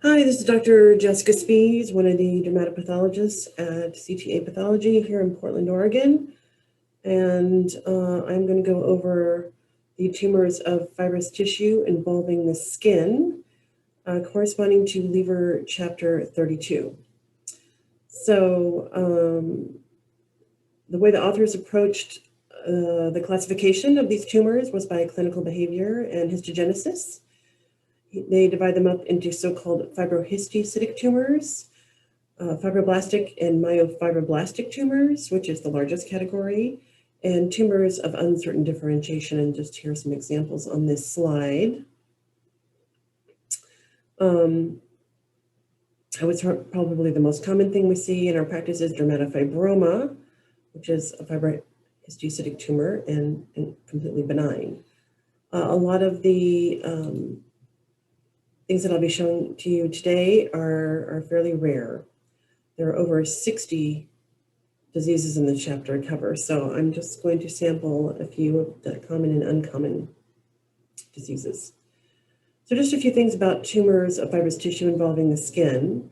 Hi, this is Dr. Jessica Spies, one of the dermatopathologists at CTA Pathology here in Portland, Oregon. And I'm going to go over the tumors of fibrous tissue involving the skin, corresponding to Lever Chapter 32. So the way the authors approached the classification of these tumors was by clinical behavior and histogenesis. They divide them up into so-called fibrohistiocytic tumors, fibroblastic and myofibroblastic tumors, which is the largest category, and tumors of uncertain differentiation. And just here are some examples on this slide. I would say probably the most common thing we see in our practice is dermatofibroma, which is a fibrohistiocytic tumor and completely benign. A lot of the things that I'll be showing to you today are fairly rare. There are over 60 diseases in the chapter I cover, so I'm just going to sample a few of the common and uncommon diseases. So just a few things about tumors of fibrous tissue involving the skin.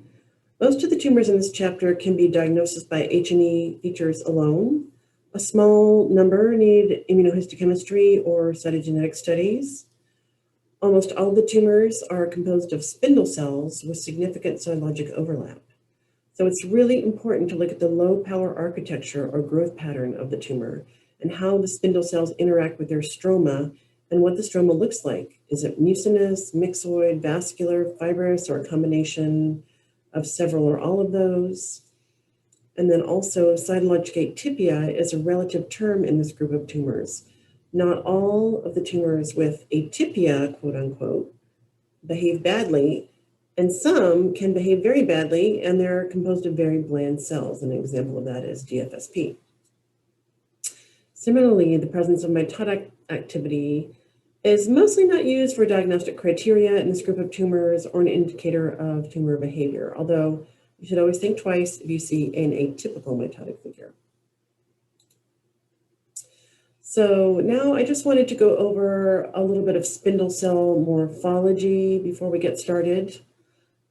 Most of the tumors in this chapter can be diagnosed by H&E features alone. A small number need immunohistochemistry or cytogenetic studies. Almost all the tumors are composed of spindle cells with significant cytologic overlap. So it's really important to look at the low power architecture or growth pattern of the tumor and how the spindle cells interact with their stroma and what the stroma looks like. Is it mucinous, myxoid, vascular, fibrous, or a combination of several or all of those? And then also cytologic atypia is a relative term in this group of tumors. Not all of the tumors with atypia, quote unquote, behave badly, and some can behave very badly, and they're composed of very bland cells. An example of that is DFSP. Similarly, the presence of mitotic activity is mostly not used for diagnostic criteria in this group of tumors or an indicator of tumor behavior, although you should always think twice if you see an atypical mitotic figure. So now I just wanted to go over a little bit of spindle cell morphology before we get started.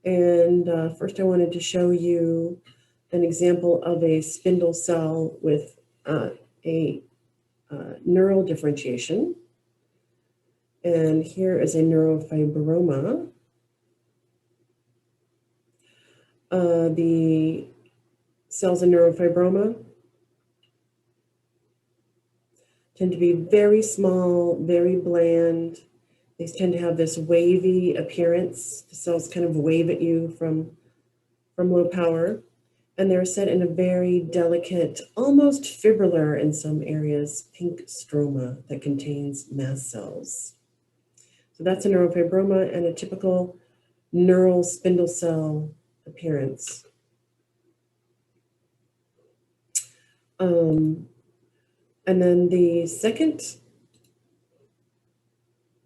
And first I wanted to show you an example of a spindle cell with a neural differentiation. And here is a neurofibroma. The cells in neurofibroma tend to be very small, very bland. They tend to have this wavy appearance. The cells kind of wave at you from low power. And they're set in a very delicate, almost fibrillar in some areas, pink stroma that contains mast cells. So that's a neurofibroma and a typical neural spindle cell appearance. And then the second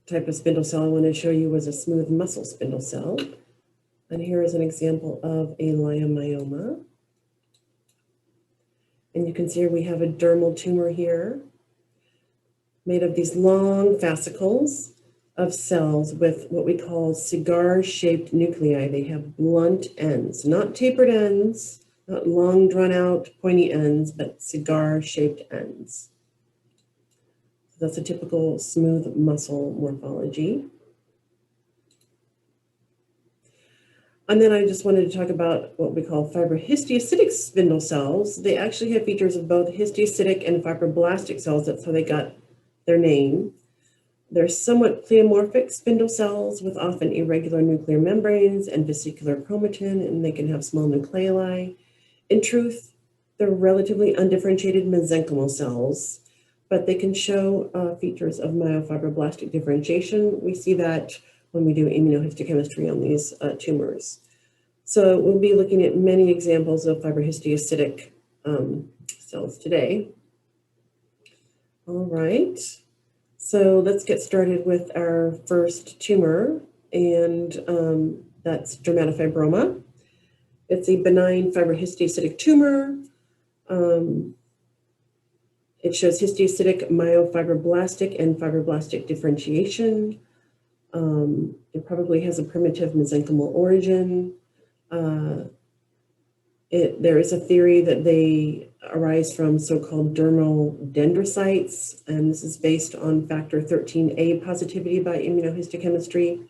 type of spindle cell I want to show you was a smooth muscle spindle cell. And here is an example of a leiomyoma. And you can see we have a dermal tumor here made of these long fascicles of cells with what we call cigar-shaped nuclei. They have blunt ends, not tapered ends, not long drawn-out pointy ends, but cigar-shaped ends. So that's a typical smooth muscle morphology. And then I just wanted to talk about what we call fibrohistiocytic spindle cells. They actually have features of both histiocytic and fibroblastic cells. That's how they got their name. They're somewhat pleomorphic spindle cells with often irregular nuclear membranes and vesicular chromatin, and they can have small nucleoli. In truth, they're relatively undifferentiated mesenchymal cells, but they can show features of myofibroblastic differentiation. We see that when we do immunohistochemistry on these tumors. So we'll be looking at many examples of fibrohistiocytic cells today. All right, so let's get started with our first tumor, and that's dermatofibroma. It's a benign fibrohistiocytic tumor. It shows histiocytic, myofibroblastic, and fibroblastic differentiation. It probably has a primitive mesenchymal origin. There is a theory that they arise from so-called dermal dendrocytes, and this is based on factor 13A positivity by immunohistochemistry.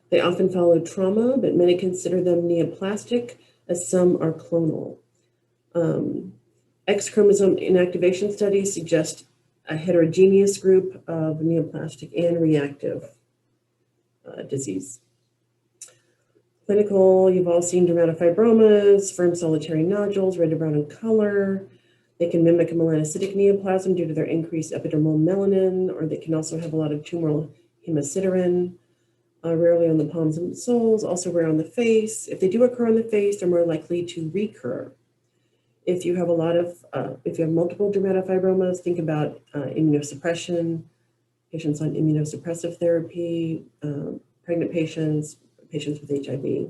They often follow trauma, but many consider them neoplastic, as some are clonal. X chromosome inactivation studies suggest a heterogeneous group of neoplastic and reactive disease. Clinical, you've all seen dermatofibromas, firm solitary nodules, red to brown in color. They can mimic a melanocytic neoplasm due to their increased epidermal melanin, or they can also have a lot of tumoral hemosiderin, rarely on the palms and soles, also rare on the face. If they do occur on the face, they're more likely to recur. If you have if you have multiple dermatofibromas, think about immunosuppression, patients on immunosuppressive therapy, pregnant patients, patients with HIV.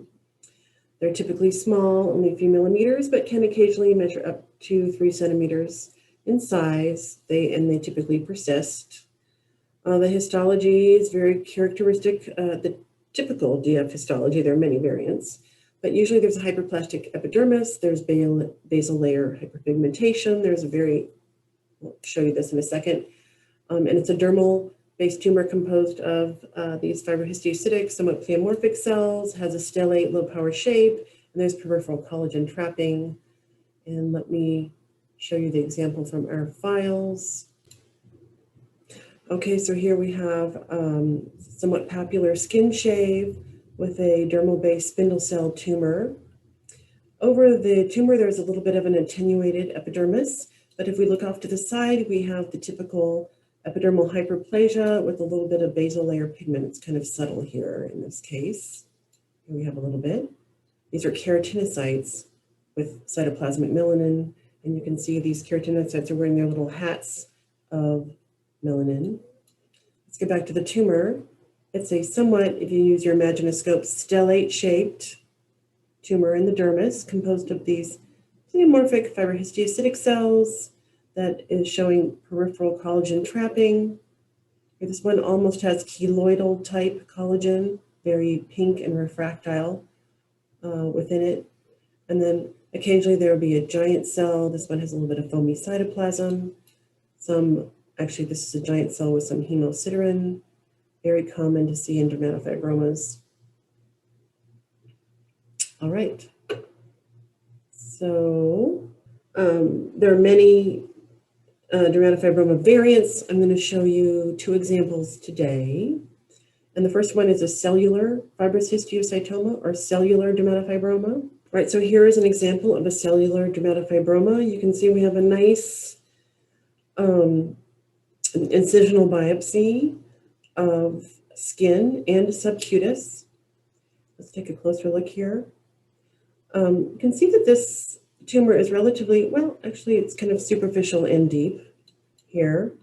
They're typically small, only a few millimeters, but can occasionally measure up to 3 centimeters in size. They typically persist. The histology is very characteristic, the typical DF histology. There are many variants, but usually there's a hyperplastic epidermis, there's basal layer hyperpigmentation, I'll show you this in a second, and it's a dermal-based tumor composed of these fibrohistiocytic, somewhat pleomorphic cells, has a stellate, low-power shape, and there's peripheral collagen trapping. And let me show you the example from our files. Okay, so here we have somewhat papular skin shave with a dermal-based spindle cell tumor. Over the tumor, there's a little bit of an attenuated epidermis, but if we look off to the side, we have the typical epidermal hyperplasia with a little bit of basal layer pigment. It's kind of subtle here in this case. Here we have a little bit. These are keratinocytes with cytoplasmic melanin, and you can see these keratinocytes are wearing their little hats of melanin. Let's get back to the tumor. It's a somewhat, if you use your imaginoscope, stellate-shaped tumor in the dermis composed of these pleomorphic fibrohistiocytic cells that is showing peripheral collagen trapping. This one almost has keloidal type collagen, very pink and refractile within it. And then occasionally there will be a giant cell. This one has a little bit of foamy cytoplasm. Actually, this is a giant cell with some hemosiderin, very common to see in dermatofibromas. All right. So there are many dermatofibroma variants. I'm going to show you 2 examples today. And the first one is a cellular fibrous histiocytoma or cellular dermatofibroma. All right, so here is an example of a cellular dermatofibroma. You can see we have a nice incisional biopsy of skin and subcutis. Let's take a closer look here. You can see that this tumor is relatively, well, actually it's kind of superficial and deep here.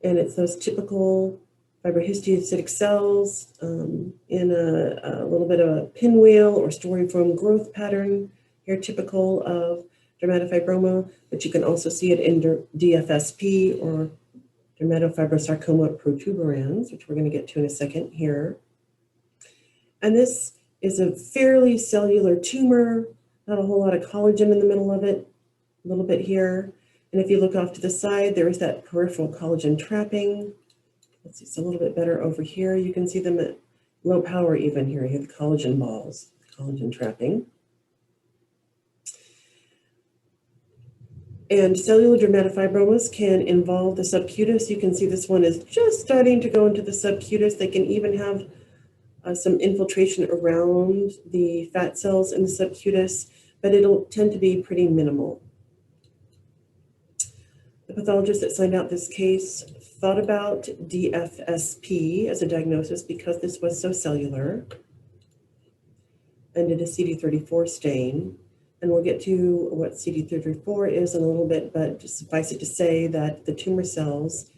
And it's those typical fibrohistiocytic cells in a little bit of a pinwheel or storiform growth pattern here, typical of dermatofibroma, but you can also see it in DFSP or dermatofibrosarcoma protuberans, which we're going to get to in a second here. And this is a fairly cellular tumor, not a whole lot of collagen in the middle of it, a little bit here. And if you look off to the side, there is that peripheral collagen trapping. Let's see, it's a little bit better over here. You can see them at low power even here. You have the collagen balls, collagen trapping. And cellular dermatofibromas can involve the subcutis. You can see this one is just starting to go into the subcutis. They can even have some infiltration around the fat cells in the subcutis, but it'll tend to be pretty minimal. The pathologist that signed out this case thought about DFSP as a diagnosis because this was so cellular and did a CD34 stain. And we'll get to what CD34 is in a little bit, but just suffice it to say that the tumor cells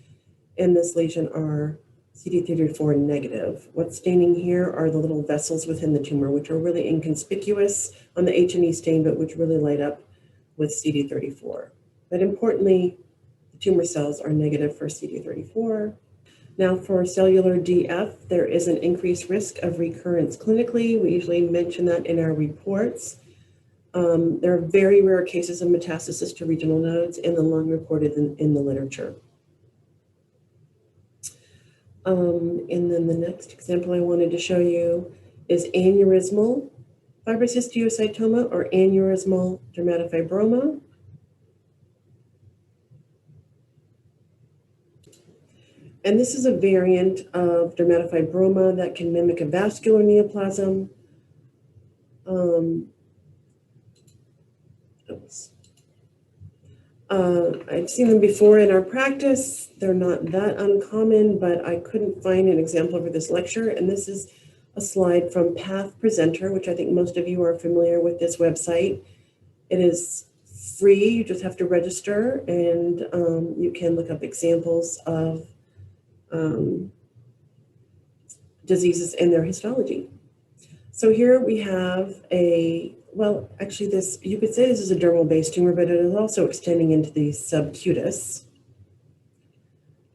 in this lesion are CD34 negative. What's staining here are the little vessels within the tumor, which are really inconspicuous on the H&E stain, but which really light up with CD34. But importantly, the tumor cells are negative for CD34. Now for cellular DF, there is an increased risk of recurrence clinically. We usually mention that in our reports. There are very rare cases of metastasis to regional nodes in the lung reported in the literature. And then the next example I wanted to show you is aneurysmal fibrous histiocytoma or aneurysmal dermatofibroma. And this is a variant of dermatofibroma that can mimic a vascular neoplasm. I've seen them before in our practice. They're not that uncommon, but I couldn't find an example for this lecture. And this is a slide from Path Presenter, which I think most of you are familiar with this website. It is free, you just have to register, and you can look up examples of diseases and their histology. So here we have well, actually this, you could say this is a dermal-based tumor, but it is also extending into the subcutis.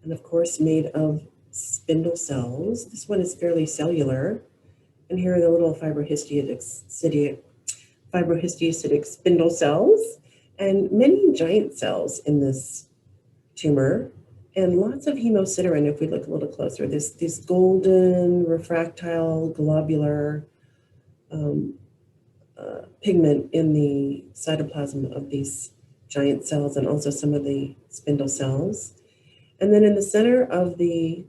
And of course, made of spindle cells. This one is fairly cellular. And here are the little fibrohistiocytic spindle cells, and many giant cells in this tumor, and lots of hemosiderin if we look a little closer. This golden refractile globular pigment in the cytoplasm of these giant cells and also some of the spindle cells. And then in the center of the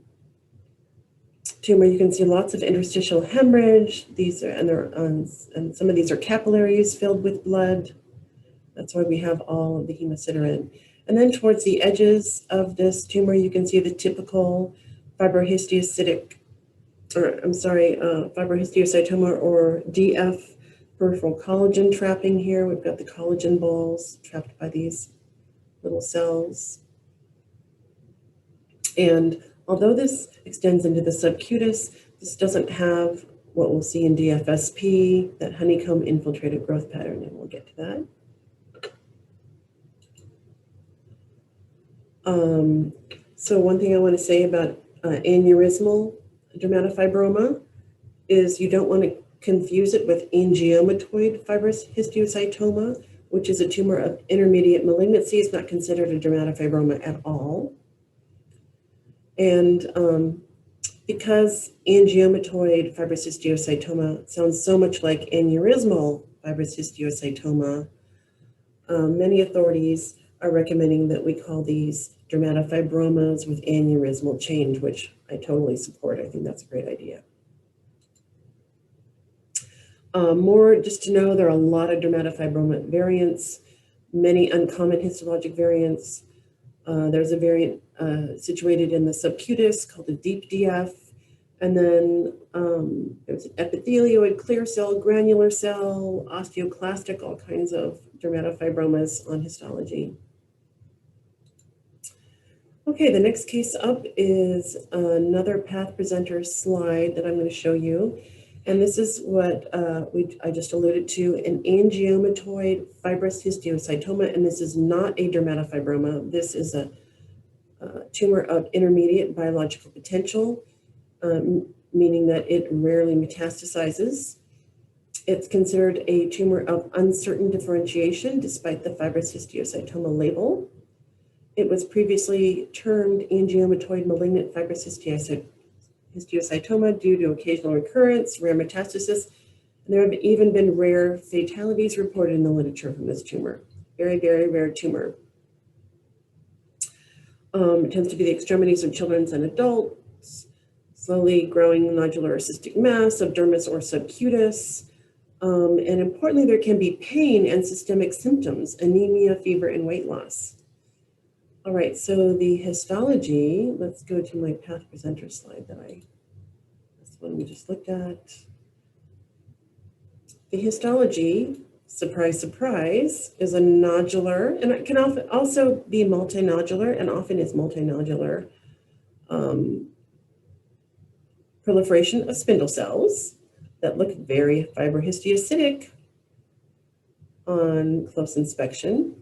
tumor, you can see lots of interstitial hemorrhage. These are, and some of these are capillaries filled with blood. That's why we have all of the hemosiderin. And then towards the edges of this tumor, you can see the typical fibrohistiocytoma or DF peripheral collagen trapping here. We've got the collagen balls trapped by these little cells. And although this extends into the subcutis, this doesn't have what we'll see in DFSP, that honeycomb infiltrated growth pattern, and we'll get to that. So one thing I want to say about aneurysmal dermatofibroma is you don't want to confuse it with angiomatoid fibrous histiocytoma, which is a tumor of intermediate malignancy. It's not considered a dermatofibroma at all. And because angiomatoid fibrous histiocytoma sounds so much like aneurysmal fibrous histiocytoma, many authorities are recommending that we call these dermatofibromas with aneurysmal change, which I totally support. I think that's a great idea. More just to know, there are a lot of dermatofibroma variants, many uncommon histologic variants. There's a variant situated in the subcutis called a deep DF. And then there's an epithelioid, clear cell, granular cell, osteoclastic, all kinds of dermatofibromas on histology. Okay, the next case up is another Path Presenter slide that I'm going to show you. And this is what I just alluded to, an angiomatoid fibrous histiocytoma. And this is not a dermatofibroma. This is a tumor of intermediate biological potential, meaning that it rarely metastasizes. It's considered a tumor of uncertain differentiation despite the fibrous histiocytoma label. It was previously termed angiomatoid malignant fibrous histiocytoma due to occasional recurrence, rare metastasis, and there have even been rare fatalities reported in the literature from this tumor. Very, very rare tumor. It tends to be the extremities of children and adults, slowly growing nodular or cystic mass of dermis or subcutis. And importantly, there can be pain and systemic symptoms, anemia, fever, and weight loss. All right, so the histology, let's go to my Path Presenter slide this one we just looked at. The histology, surprise, surprise, is a nodular, and it can often also be multinodular, and often is multinodular proliferation of spindle cells that look very fibrohistiocytic on close inspection.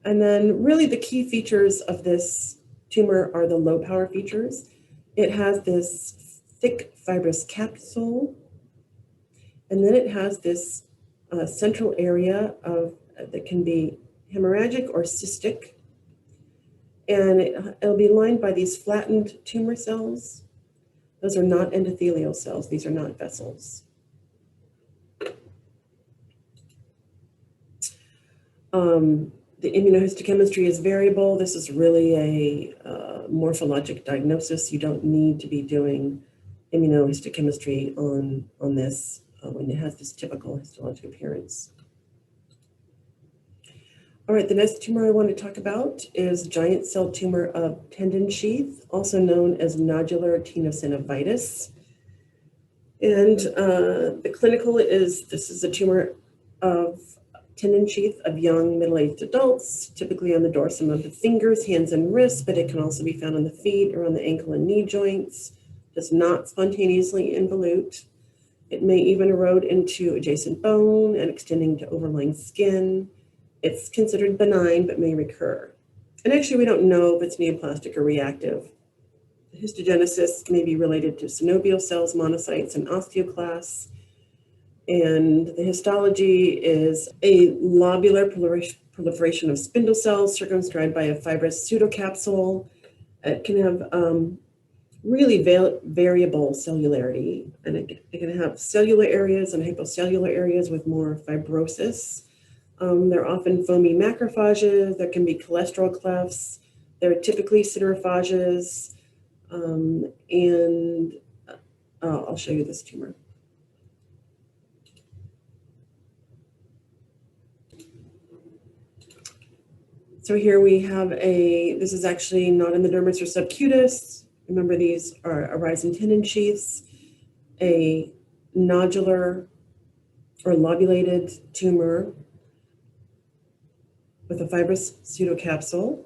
And then really the key features of this tumor are the low power features. It has this thick fibrous capsule, and then it has this central area that can be hemorrhagic or cystic, and it'll be lined by these flattened tumor cells. Those are not endothelial cells. These are not vessels. The immunohistochemistry is variable. This is really a morphologic diagnosis. You don't need to be doing immunohistochemistry on this when it has this typical histologic appearance. All right, the next tumor I want to talk about is giant cell tumor of tendon sheath, also known as nodular tenosynovitis. And the clinical this is a tumor of tendon sheath of young middle-aged adults, typically on the dorsum of the fingers, hands, and wrists, but it can also be found on the feet or on the ankle and knee joints. Does not spontaneously involute. It may even erode into adjacent bone and extending to overlying skin. It's considered benign, but may recur. And actually, we don't know if it's neoplastic or reactive. The histogenesis may be related to synovial cells, monocytes, and osteoclasts. And the histology is a lobular proliferation of spindle cells circumscribed by a fibrous pseudocapsule. It can have really variable cellularity, and it can have cellular areas and hypocellular areas with more fibrosis. They're often foamy macrophages. There can be cholesterol clefts. They're typically siderophages. And I'll show you this tumor. So here we have this is actually not in the dermis or subcutis. Remember, these arise in tendon sheaths. A nodular or lobulated tumor with a fibrous pseudocapsule.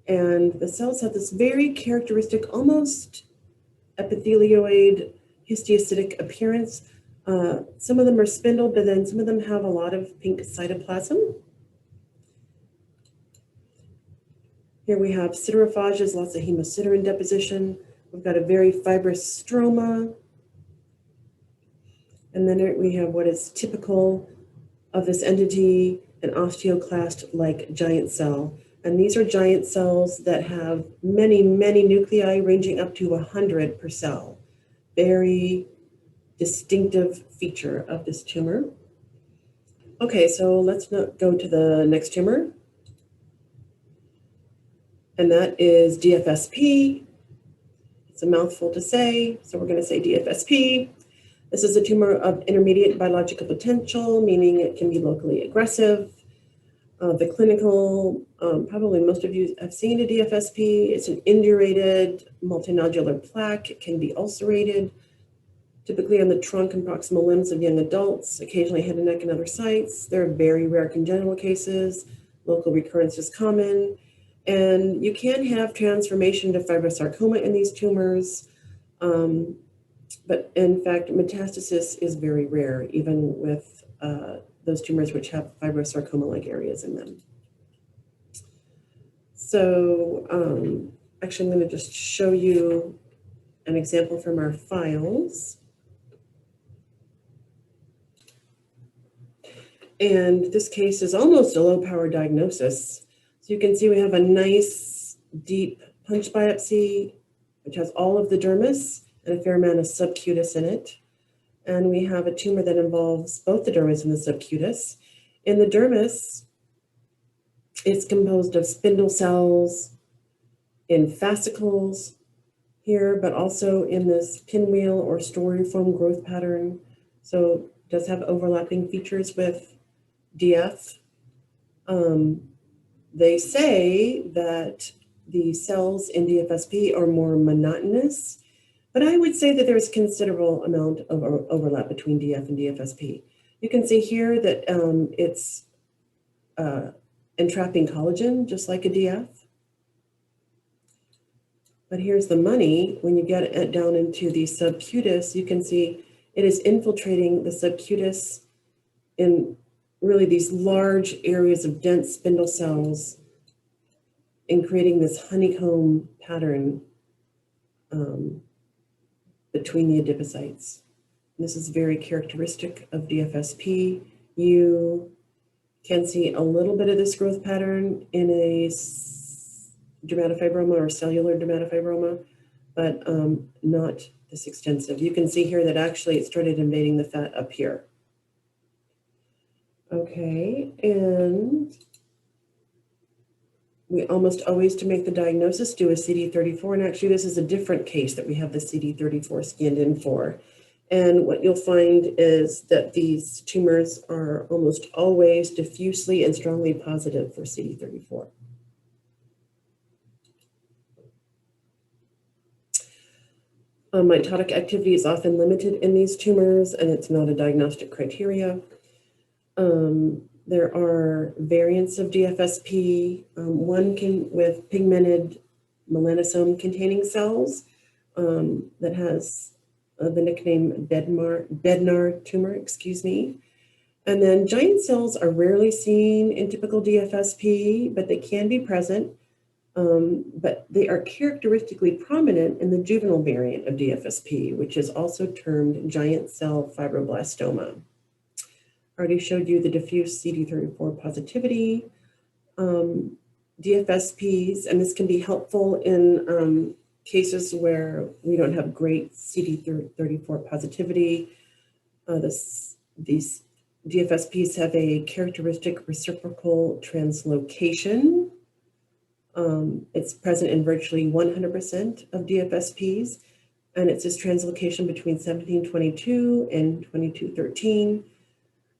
And the cells have this very characteristic, almost epithelioid, histiocytic appearance. Some of them are spindle, but then some of them have a lot of pink cytoplasm. Here we have siderophages, lots of hemosiderin deposition. We've got a very fibrous stroma. And then we have what is typical of this entity, an osteoclast-like giant cell. And these are giant cells that have many, many nuclei ranging up to 100 per cell. Very distinctive feature of this tumor. Okay, so let's go to the next tumor. And that is DFSP. It's a mouthful to say, so we're going to say DFSP. This is a tumor of intermediate biological potential, meaning it can be locally aggressive. The clinical, probably most of you have seen a DFSP. It's an indurated multinodular plaque. It can be ulcerated, typically on the trunk and proximal limbs of young adults, occasionally head and neck and other sites. There are very rare congenital cases. Local recurrence is common. And you can have transformation to fibrosarcoma in these tumors. But in fact, metastasis is very rare, even with those tumors which have fibrosarcoma-like areas in them. So actually, I'm going to just show you an example from our files. And this case is almost a low-power diagnosis. So you can see we have a nice, deep punch biopsy, which has all of the dermis and a fair amount of subcutis in it. And we have a tumor that involves both the dermis and the subcutis. In the dermis, it's composed of spindle cells in fascicles here, but also in this pinwheel or storiform growth pattern. So it does have overlapping features with DF. They say that the cells in DFSP are more monotonous, but I would say that there's considerable amount of overlap between DF and DFSP. You can see here that it's entrapping collagen, just like a DF. But here's the money. When you get it down into the subcutis, you can see it is infiltrating the subcutis in really these large areas of dense spindle cells in creating this honeycomb pattern between the adipocytes. This is very characteristic of DFSP. You can see a little bit of this growth pattern in a dermatofibroma or cellular dermatofibroma, but not this extensive. You can see here that actually it started invading the fat up here. Okay, and we almost always, to make the diagnosis, do a CD34, and actually this is a different case that we have the CD34 scanned in for. And what you'll find is that these tumors are almost always diffusely and strongly positive for CD34. Mitotic activity is often limited in these tumors, and it's not a diagnostic criteria. There are variants of DFSP. One can with pigmented melanosome containing cells that has the nickname Bednar tumor, excuse me. And then giant cells are rarely seen in typical DFSP, but they can be present. But they are characteristically prominent in the juvenile variant of DFSP, which is also termed giant cell fibroblastoma. I already showed you the diffuse CD34 positivity. DFSPs, and this can be helpful in cases where we don't have great CD34 positivity. These DFSPs have a characteristic reciprocal translocation. It's present in virtually 100% of DFSPs, and it's this translocation between 1722 and 2213.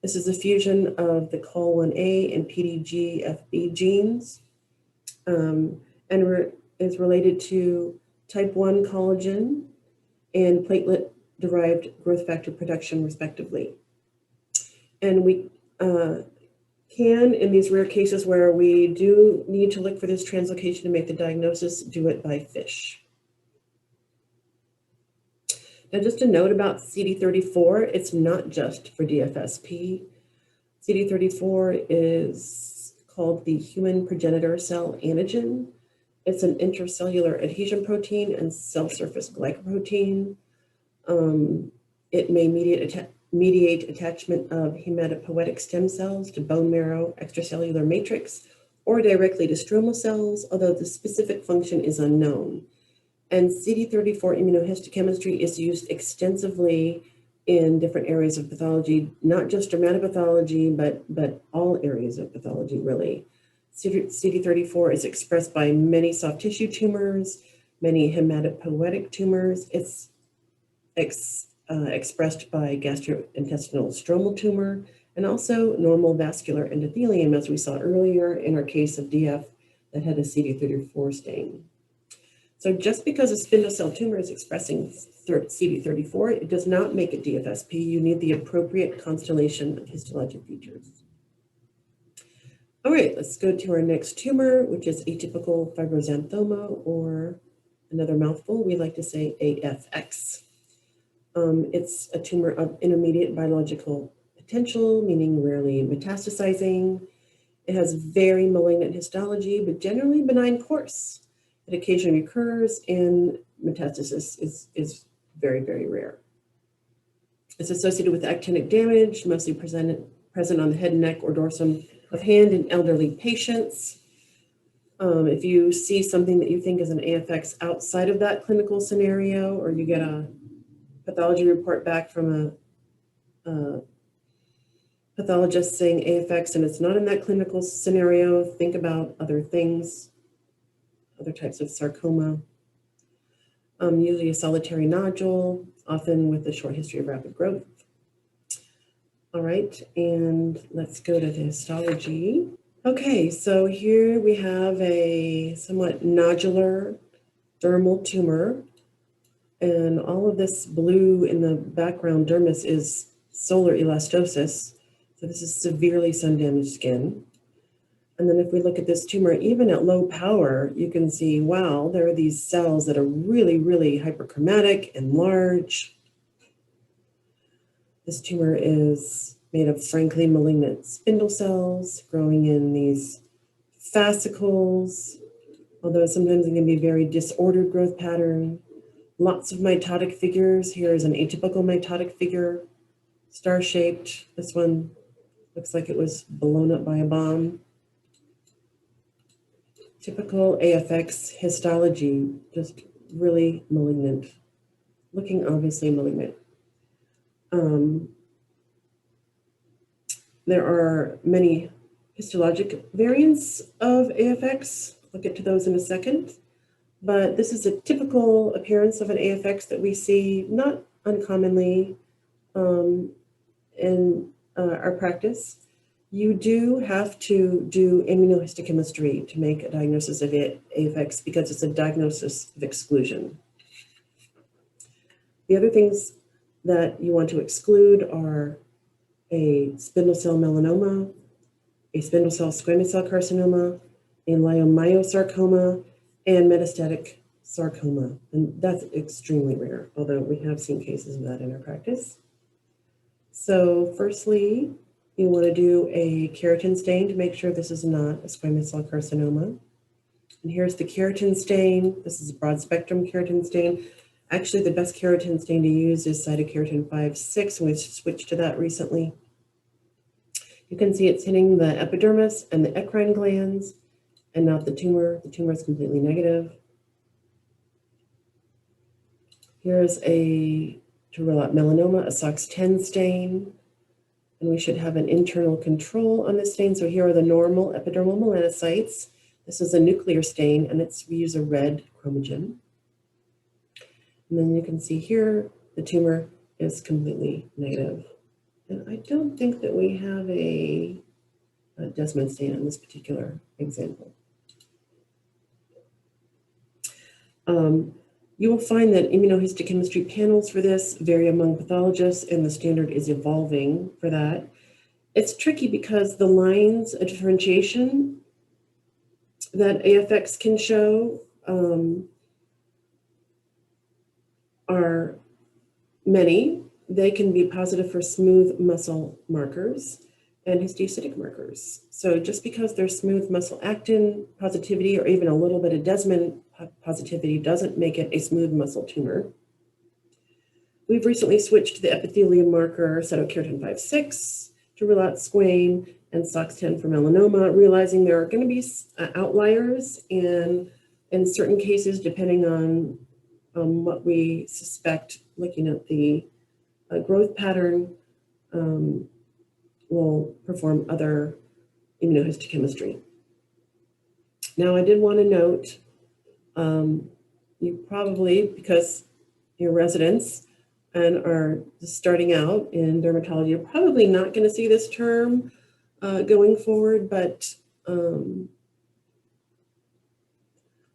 This is a fusion of the COL1A and PDGFB genes, and is related to type 1 collagen and platelet-derived growth factor production, respectively. And we can, in these rare cases where we do need to look for this translocation to make the diagnosis, do it by FISH. Now, just a note about CD34, it's not just for DFSP. CD34 is called the human progenitor cell antigen. It's an intercellular adhesion protein and cell surface glycoprotein. It may mediate attachment of hematopoietic stem cells to bone marrow extracellular matrix or directly to stromal cells, although the specific function is unknown. And CD34 immunohistochemistry is used extensively in different areas of pathology, not just dermatopathology, but all areas of pathology, really. CD34 is expressed by many soft tissue tumors, many hematopoietic tumors. It's expressed by gastrointestinal stromal tumor, and also normal vascular endothelium, as we saw earlier in our case of DF that had a CD34 stain. So just because a spindle cell tumor is expressing CD34, it does not make it DFSP. You need the appropriate constellation of histologic features. All right, let's go to our next tumor, which is atypical fibroxanthoma, or another mouthful, we like to say AFX. It's a tumor of intermediate biological potential, meaning rarely metastasizing. It has very malignant histology, but generally benign course. It occasionally recurs, and metastasis is very, very rare. It's associated with actinic damage, mostly present on the head and neck or dorsum of hand in elderly patients. If you see something that you think is an AFX outside of that clinical scenario, or you get a pathology report back from a pathologist saying AFX and it's not in that clinical scenario, think about other things, other types of sarcoma. Usually a solitary nodule, often with a short history of rapid growth. All right, and let's go to the histology. Okay, so here we have a somewhat nodular dermal tumor, and all of this blue in the background dermis is solar elastosis. So this is severely sun-damaged skin. And then if we look at this tumor, even at low power, you can see, wow, there are these cells that are really, really hyperchromatic and large. This tumor is made of frankly malignant spindle cells growing in these fascicles although sometimes it can be very disordered growth pattern. Lots of mitotic figures. Here is an atypical mitotic figure, star-shaped. This one looks like it was blown up by a bomb. Typical AFX histology, just really malignant, looking obviously malignant. There are many histologic variants of AFX. I'll get to those in a second. But this is a typical appearance of an AFX that we see not uncommonly in our practice. You do have to do immunohistochemistry to make a diagnosis of AFX because it's a diagnosis of exclusion. The other things that you want to exclude are a spindle cell melanoma, a spindle cell squamous cell carcinoma, a leiomyosarcoma, and metastatic sarcoma. And that's extremely rare, although we have seen cases of that in our practice. So firstly, you want to do a keratin stain to make sure this is not a squamous cell carcinoma. And here's the keratin stain. This is a broad spectrum keratin stain. Actually, the best keratin stain to use is cytokeratin 5/6, and we switched to that recently. You can see it's hitting the epidermis and the eccrine glands and not the tumor. The tumor is completely negative. Here's to rule out melanoma, a SOX10 stain. And we should have an internal control on this stain. So here are the normal epidermal melanocytes. This is a nuclear stain, and we use a red chromogen. And then you can see here, the tumor is completely negative. And I don't think that we have a Desmond stain on this particular example. You will find that immunohistochemistry panels for this vary among pathologists, and the standard is evolving for that. It's tricky because the lines of differentiation that AFX can show are many. They can be positive for smooth muscle markers and histiocytic markers. So just because there's smooth muscle actin positivity or even a little bit of Desmond positivity doesn't make it a smooth muscle tumor. We've recently switched to the epithelium marker cytokeratin 5/6 to rule out squame and SOX10 for melanoma, realizing there are going to be outliers in certain cases depending on what we suspect. Looking at the growth pattern, we'll perform other immunohistochemistry. Now, I did want to note, you probably, because you're residents and are just starting out in dermatology, you're probably not going to see this term going forward, but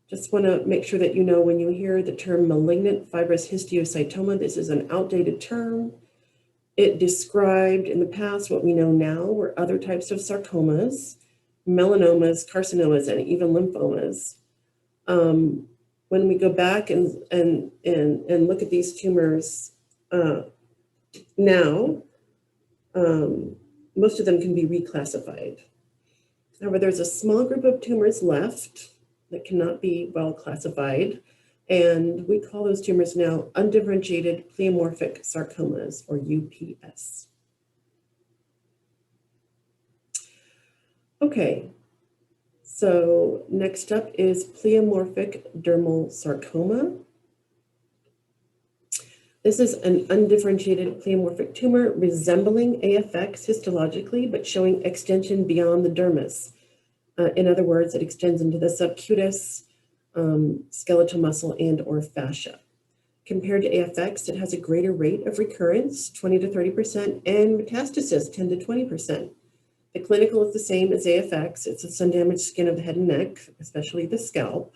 just want to make sure that you know when you hear the term malignant fibrous histiocytoma, this is an outdated term. It described in the past what we know now were other types of sarcomas, melanomas, carcinomas, and even lymphomas. When we go back and look at these tumors now, most of them can be reclassified. However, there's a small group of tumors left that cannot be well classified, and we call those tumors now undifferentiated pleomorphic sarcomas, or UPS. Okay, so next up is pleomorphic dermal sarcoma. This is an undifferentiated pleomorphic tumor resembling AFX histologically, but showing extension beyond the dermis. In other words, it extends into the subcutis, skeletal muscle, and or fascia. Compared to AFX, it has a greater rate of recurrence, 20 to 30%, and metastasis, 10 to 20%. The clinical is the same as AFX. It's a sun-damaged skin of the head and neck, especially the scalp.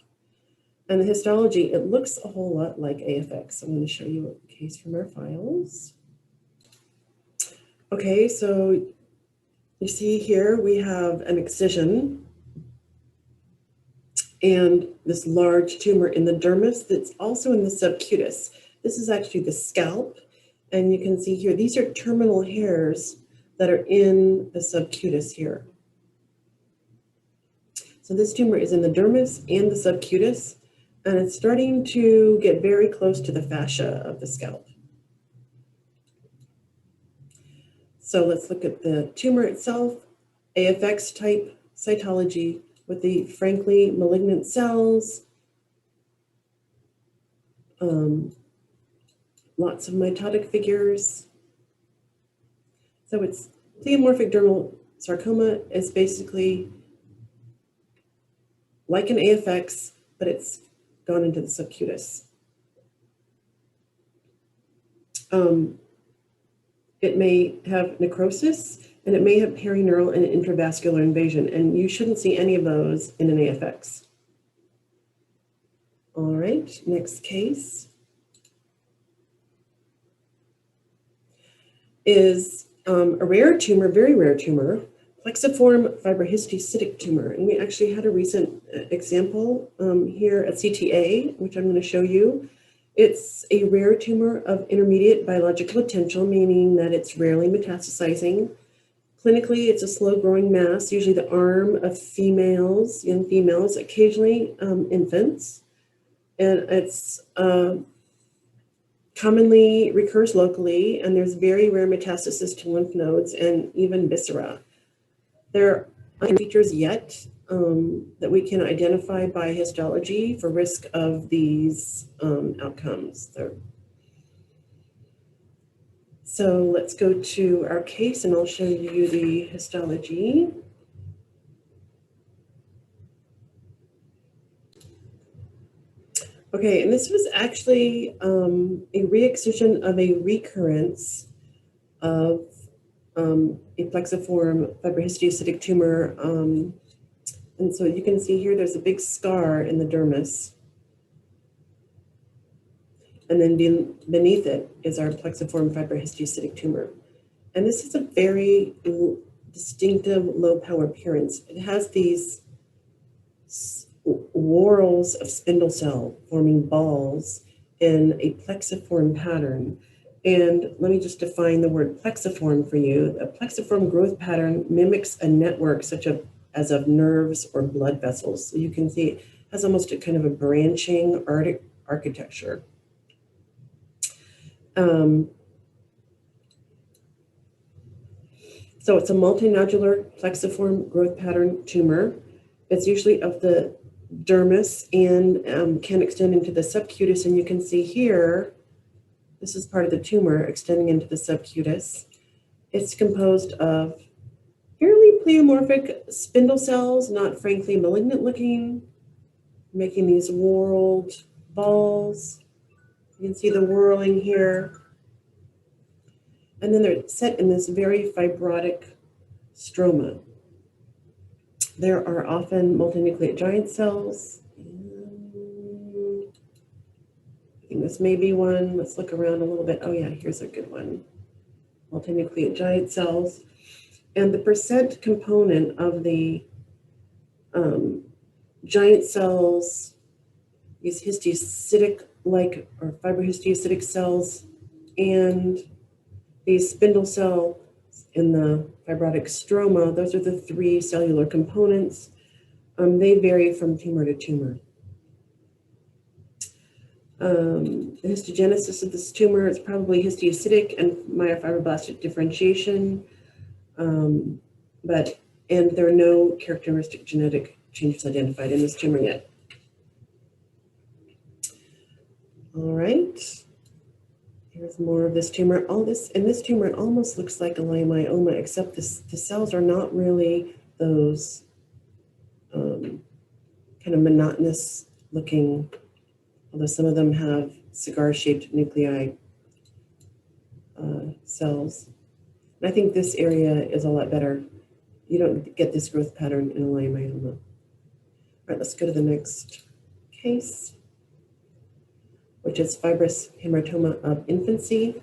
And the histology, it looks a whole lot like AFX. I'm going to show you a case from our files. Okay, so you see here we have an excision and this large tumor in the dermis that's also in the subcutis. This is actually the scalp, and you can see here, these are terminal hairs that are in the subcutis here. So this tumor is in the dermis and the subcutis, and it's starting to get very close to the fascia of the scalp. So let's look at the tumor itself, AFX type cytology with the frankly malignant cells, lots of mitotic figures. So it's pleomorphic dermal sarcoma is basically like an AFX, but it's gone into the subcutis. It may have necrosis, and it may have perineural and intravascular invasion, and you shouldn't see any of those in an AFX. All right, next case is a rare tumor, very rare tumor, plexiform fibrohistiocytic tumor. And we actually had a recent example here at CTA, which I'm going to show you. It's a rare tumor of intermediate biological potential, meaning that it's rarely metastasizing. Clinically, it's a slow-growing mass, usually the arm of females, young females, occasionally infants. And it's commonly recurs locally, and there's very rare metastasis to lymph nodes and even viscera. There aren't features yet that we can identify by histology for risk of these outcomes. So let's go to our case, and I'll show you the histology. Okay, and this was actually a re-excision of a recurrence of a plexiform fibrohistiocytic tumor. And so you can see here, there's a big scar in the dermis. And then beneath it is our plexiform fibrohistiocytic tumor. And this is a very distinctive low power appearance. It has these whorls of spindle cell forming balls in a plexiform pattern. And let me just define the word plexiform for you. A plexiform growth pattern mimics a network such as of nerves or blood vessels. So you can see it has almost a kind of a branching architecture. So it's a multinodular plexiform growth pattern tumor. It's usually of the dermis and can extend into the subcutis. And you can see here, this is part of the tumor extending into the subcutis. It's composed of fairly pleomorphic spindle cells, not frankly malignant looking, making these whorled balls. You can see the whirling here. And then they're set in this very fibrotic stroma. There are often multinucleate giant cells. I think this may be one. Let's look around a little bit. Oh yeah, here's a good one. Multinucleate giant cells. And the percent component of the giant cells, these histiocytic-like or fibrohistiocytic cells, and these spindle cell in the fibrotic stroma, those are the three cellular components. They vary from tumor to tumor. The histogenesis of this tumor is probably histiocytic and myofibroblastic differentiation, and there are no characteristic genetic changes identified in this tumor yet. All right. Here's more of this tumor. In this tumor, it almost looks like a leiomyoma, except the cells are not really those kind of monotonous looking, although some of them have cigar-shaped nuclei cells. And I think this area is a lot better. You don't get this growth pattern in a leiomyoma. All right, let's go to the next case, which is fibrous hamartoma of infancy.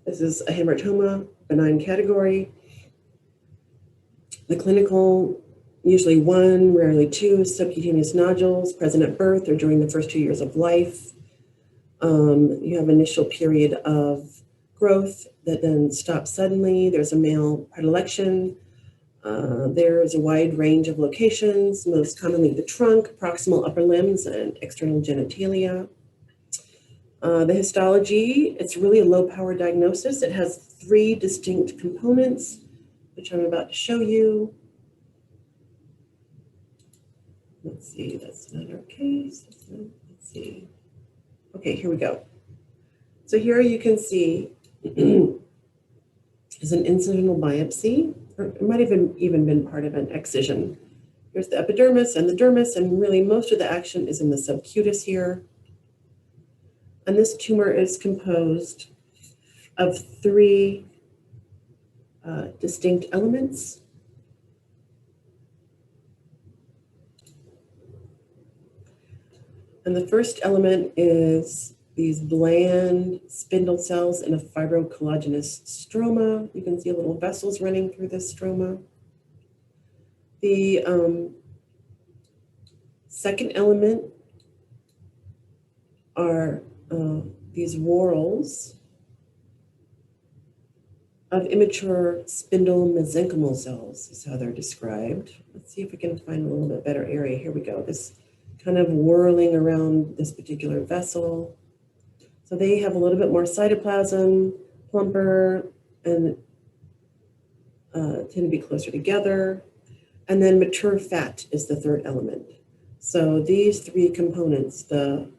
This is a hamartoma, benign category. The clinical, usually one, rarely two, subcutaneous nodules present at birth or during the first 2 years of life. You have initial period of growth that then stops suddenly. There's a male predilection. There's a wide range of locations, most commonly the trunk, proximal upper limbs, and external genitalia. The histology, it's really a low power diagnosis. It has 3 distinct components, which I'm about to show you. Let's see, that's not our case. Let's see. Okay, here we go. So here you can see is an incisional biopsy, or it might have even been part of an excision. Here's the epidermis and the dermis, and really most of the action is in the subcutis here. And this tumor is composed of 3 distinct elements. And the first element is these bland spindle cells in a fibrocollagenous stroma. You can see little vessels running through this stroma. The second element are these whorls of immature spindle mesenchymal cells is how they're described. Let's see if we can find a little bit better area. Here we go. This kind of whirling around this particular vessel. So they have a little bit more cytoplasm, plumper, and tend to be closer together. And then mature fat is the third element. So these 3 components, the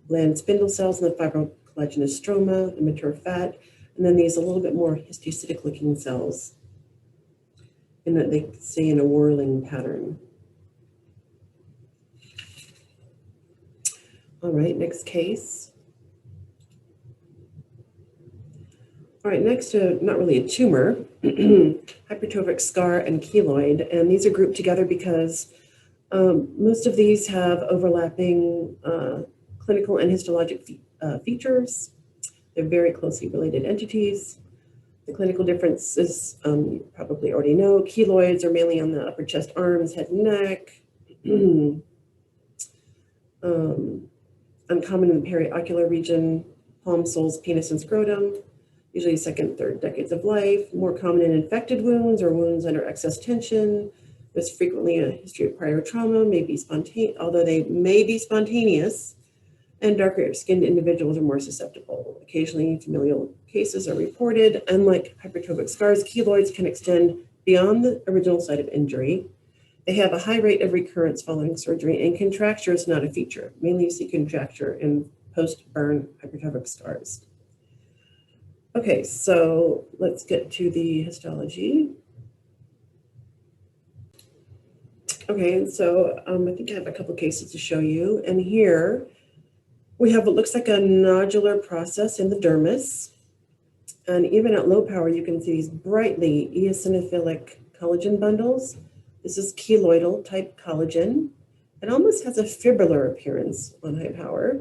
bland spindle cells and the fibrocollagenous stroma, the mature fat, and then these a little bit more histiocytic looking cells, and that they stay in a whirling pattern. All right, next case. All right, next to not really a tumor, hypertrophic scar and keloid, and these are grouped together because most of these have overlapping clinical and histologic features. They're very closely related entities. The clinical differences you probably already know. Keloids are mainly on the upper chest, arms, head, and neck. Uncommon in the periocular region, palm, soles, penis, and scrotum. Usually 2nd, 3rd decades of life. More common in infected wounds or wounds under excess tension. There's frequently a history of prior trauma, although they may be spontaneous, and darker skinned individuals are more susceptible. Occasionally familial cases are reported. Unlike hypertrophic scars, keloids can extend beyond the original site of injury. They have a high rate of recurrence following surgery, and contracture is not a feature. Mainly you see contracture in post-burn hypertrophic scars. Okay, so let's get to the histology. Okay, so I think I have a couple cases to show you. And here we have what looks like a nodular process in the dermis. And even at low power, you can see these brightly eosinophilic collagen bundles. This is keloidal type collagen. It almost has a fibrillar appearance on high power.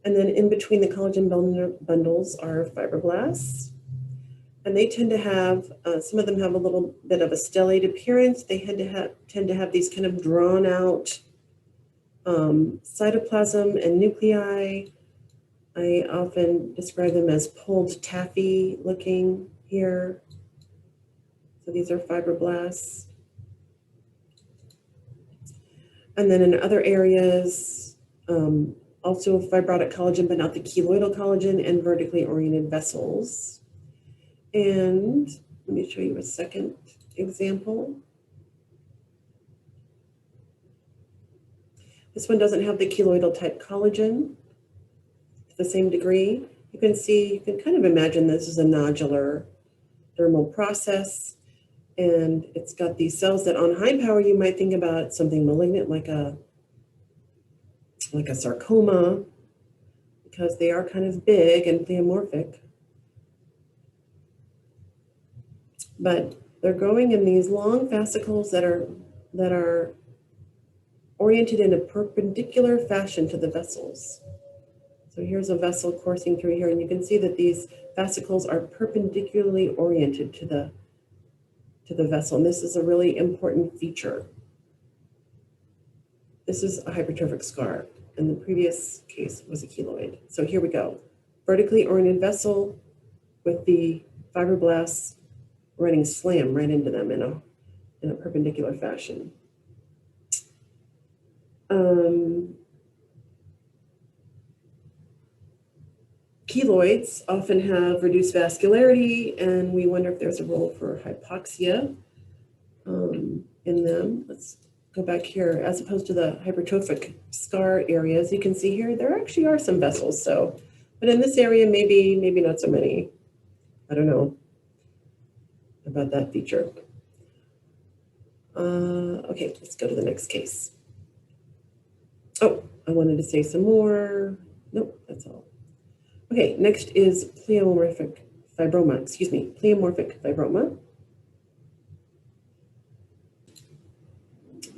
And then in between the collagen bundles are fibroblasts. And they tend to have, some of them have a little bit of a stellate appearance. They tend to have these kind of drawn out cytoplasm and nuclei. I often describe them as pulled taffy looking here. So these are fibroblasts. And then in other areas, also fibrotic collagen, but not the keloidal collagen, and vertically oriented vessels. And let me show you a second example. This one doesn't have the keloidal type collagen to the same degree. You can kind of imagine this as a nodular dermal process. And it's got these cells that on high power, you might think about something malignant like a sarcoma, because they are kind of big and pleomorphic. But they're growing in these long fascicles that are oriented in a perpendicular fashion to the vessels. So here's a vessel coursing through here, and you can see that these fascicles are perpendicularly oriented to the vessel, and this is a really important feature. This is a hypertrophic scar, and the previous case was a keloid. So here we go. Vertically oriented vessel with the fibroblasts running slam right into them in in a perpendicular fashion. Keloids often have reduced vascularity, and we wonder if there's a role for hypoxia in them. Let's go back here. As opposed to the hypertrophic scar areas, you can see here there actually are some vessels. So, but in this area, maybe not so many. I don't know about that feature. Okay, let's go to the next case. Oh, I wanted to say some more. Nope, that's all. Okay, next is pleomorphic fibroma. Excuse me, pleomorphic fibroma.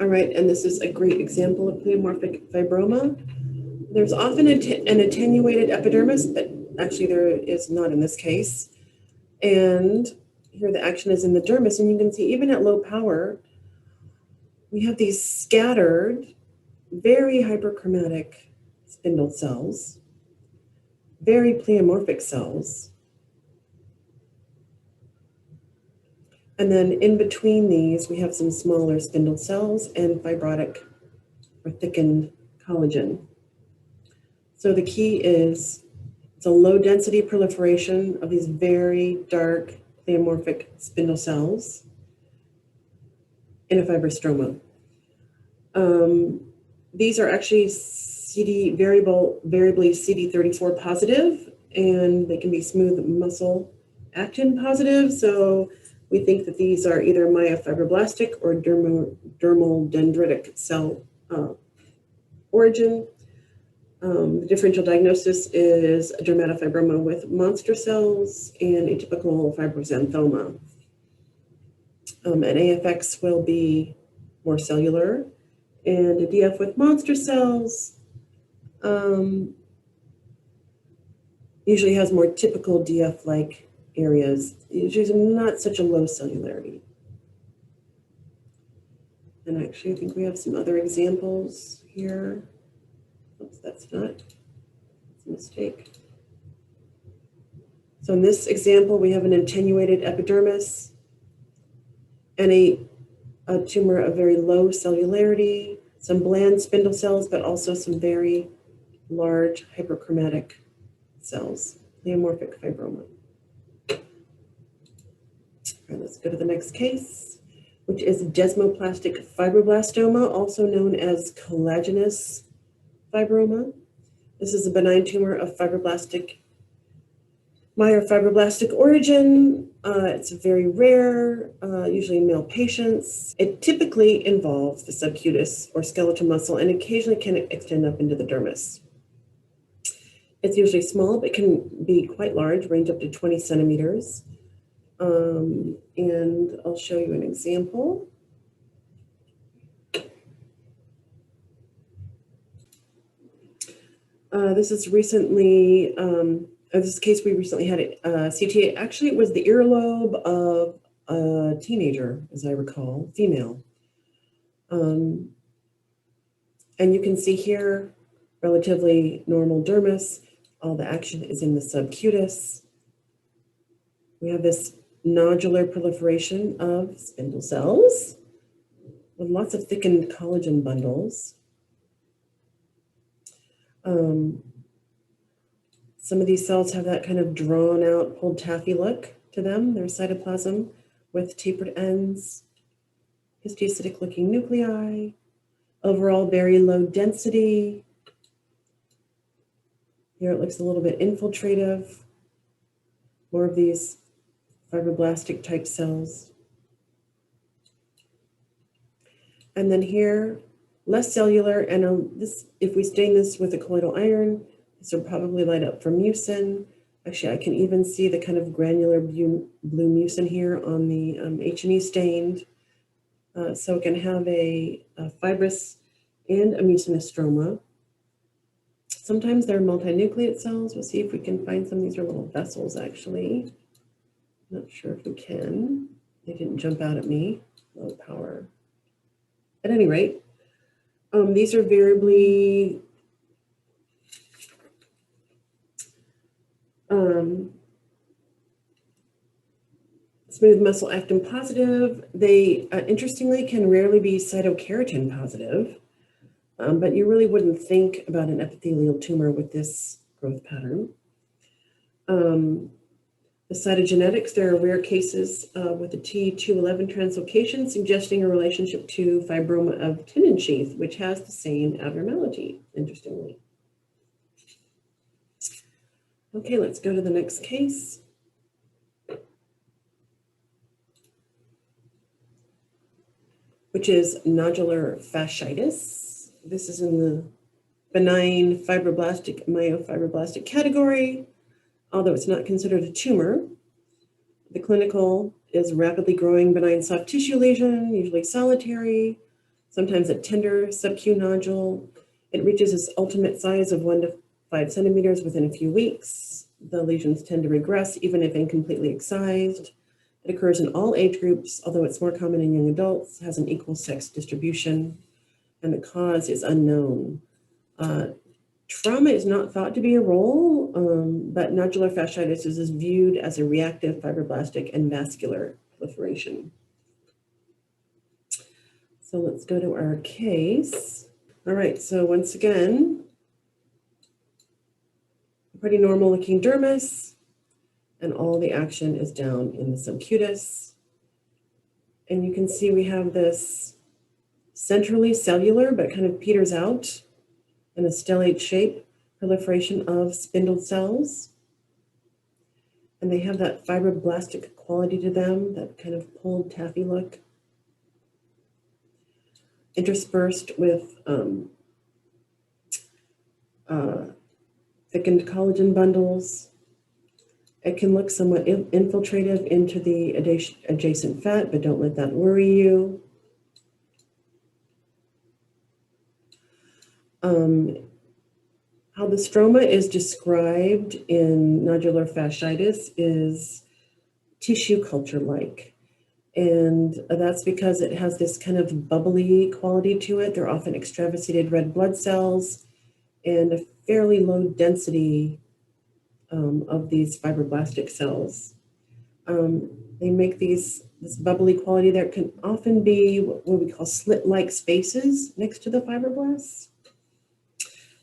All right, and this is a great example of pleomorphic fibroma. There's often an attenuated epidermis, but actually there is not in this case. And here the action is in the dermis, and you can see even at low power, we have these scattered, very hyperchromatic spindle cells, very pleomorphic cells. And then in between these, we have some smaller spindle cells and fibrotic or thickened collagen. So the key is it's a low density proliferation of these very dark pleomorphic spindle cells in a fibrostroma. These are actually variably CD34 positive, and they can be smooth muscle actin positive. So we think that these are either myofibroblastic or dermal dendritic cell origin. The differential diagnosis is dermatofibroma with monster cells and atypical fibroxanthoma. An AFX will be more cellular, and a DF with monster cells usually has more typical DF-like areas, usually not such a low cellularity. And actually, I think we have some other examples here. Oops, that's not, it's a mistake. So in this example, we have an attenuated epidermis and a tumor of very low cellularity, some bland spindle cells, but also some very large hyperchromatic cells, pleomorphic fibroma. All right, let's go to the next case, which is desmoplastic fibroblastoma, also known as collagenous fibroma. This is a benign tumor of myofibroblastic origin. It's very rare, usually in male patients. It typically involves the subcutis or skeletal muscle and occasionally can extend up into the dermis. It's usually small, but can be quite large, range up to 20 centimeters. And I'll show you an example. This is recently, this case we recently had a CTA. Actually, it was the earlobe of a teenager, as I recall, female. And you can see here, relatively normal dermis. All the action is in the subcutis. We have this nodular proliferation of spindle cells with lots of thickened collagen bundles. Some of these cells have that kind of drawn out, pulled taffy look to them. They're cytoplasm with tapered ends, histiocytic looking nuclei, overall very low density. Here it looks a little bit infiltrative, more of these fibroblastic type cells. And then here, less cellular, and this, if we stain this with a colloidal iron, this will probably light up for mucin. Actually, I can even see the kind of granular blue mucin here on the H&E stained. So it can have a fibrous and a mucinous stroma. Sometimes they're multinucleate cells. We'll see if we can find some. These are little vessels, actually. Not sure if we can. They didn't jump out at me. Low power. At any rate, these are variably Smooth muscle actin positive. They, interestingly, can rarely be cytokeratin positive, but you really wouldn't think about an epithelial tumor with this growth pattern. The cytogenetics, there are rare cases with a T211 translocation suggesting a relationship to fibroma of tendon sheath, which has the same abnormality, interestingly. Okay, let's go to the next case. Which is nodular fasciitis. This is in the benign fibroblastic, myofibroblastic category, although it's not considered a tumor. The clinical is rapidly growing benign soft tissue lesion, usually solitary, sometimes a tender sub-Q nodule. It reaches its ultimate size of 1 to 5 centimeters within a few weeks. The lesions tend to regress even if incompletely excised. It occurs in all age groups, although it's more common in young adults, has an equal sex distribution, and the cause is unknown. Trauma is not thought to be a role, but nodular fasciitis is viewed as a reactive fibroblastic and vascular proliferation. So let's go to our case. All right, so once again, pretty normal looking dermis, and all the action is down in the subcutis. And you can see we have this centrally cellular, but kind of peters out in a stellate shape, proliferation of spindle cells. And they have that fibroblastic quality to them, that kind of pulled taffy look, interspersed with thickened collagen bundles. It can look somewhat infiltrative into the adjacent fat, but don't let that worry you. How the stroma is described in nodular fasciitis is tissue culture-like. And that's because it has this kind of bubbly quality to it. They're often extravasated red blood cells and a fairly low density of these fibroblastic cells. They make this bubbly quality. There can often be what we call slit-like spaces next to the fibroblasts.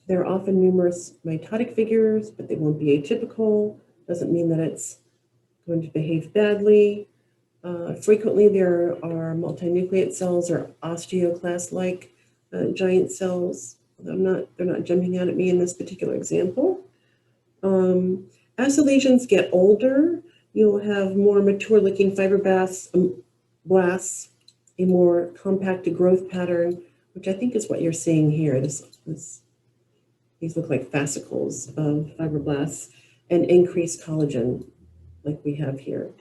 There are often numerous mitotic figures, but they won't be atypical. Doesn't mean that it's going to behave badly. Frequently, there are multinucleate cells or osteoclast-like giant cells. They're not jumping out at me in this particular example. As the lesions get older, you'll have more mature-looking fibroblasts, a more compacted growth pattern, which I think is what you're seeing here. These look like fascicles of fibroblasts, and increased collagen, like we have here.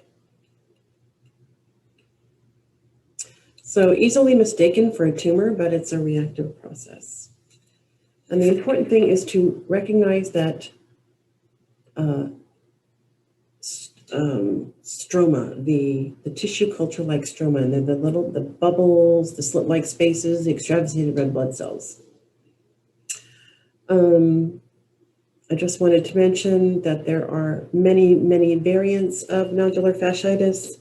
So easily mistaken for a tumor, but it's a reactive process. And the important thing is to recognize that stroma, the tissue culture-like stroma, and the bubbles, the slit-like spaces, the extravasated red blood cells. I just wanted to mention that there are many, many variants of nodular fasciitis.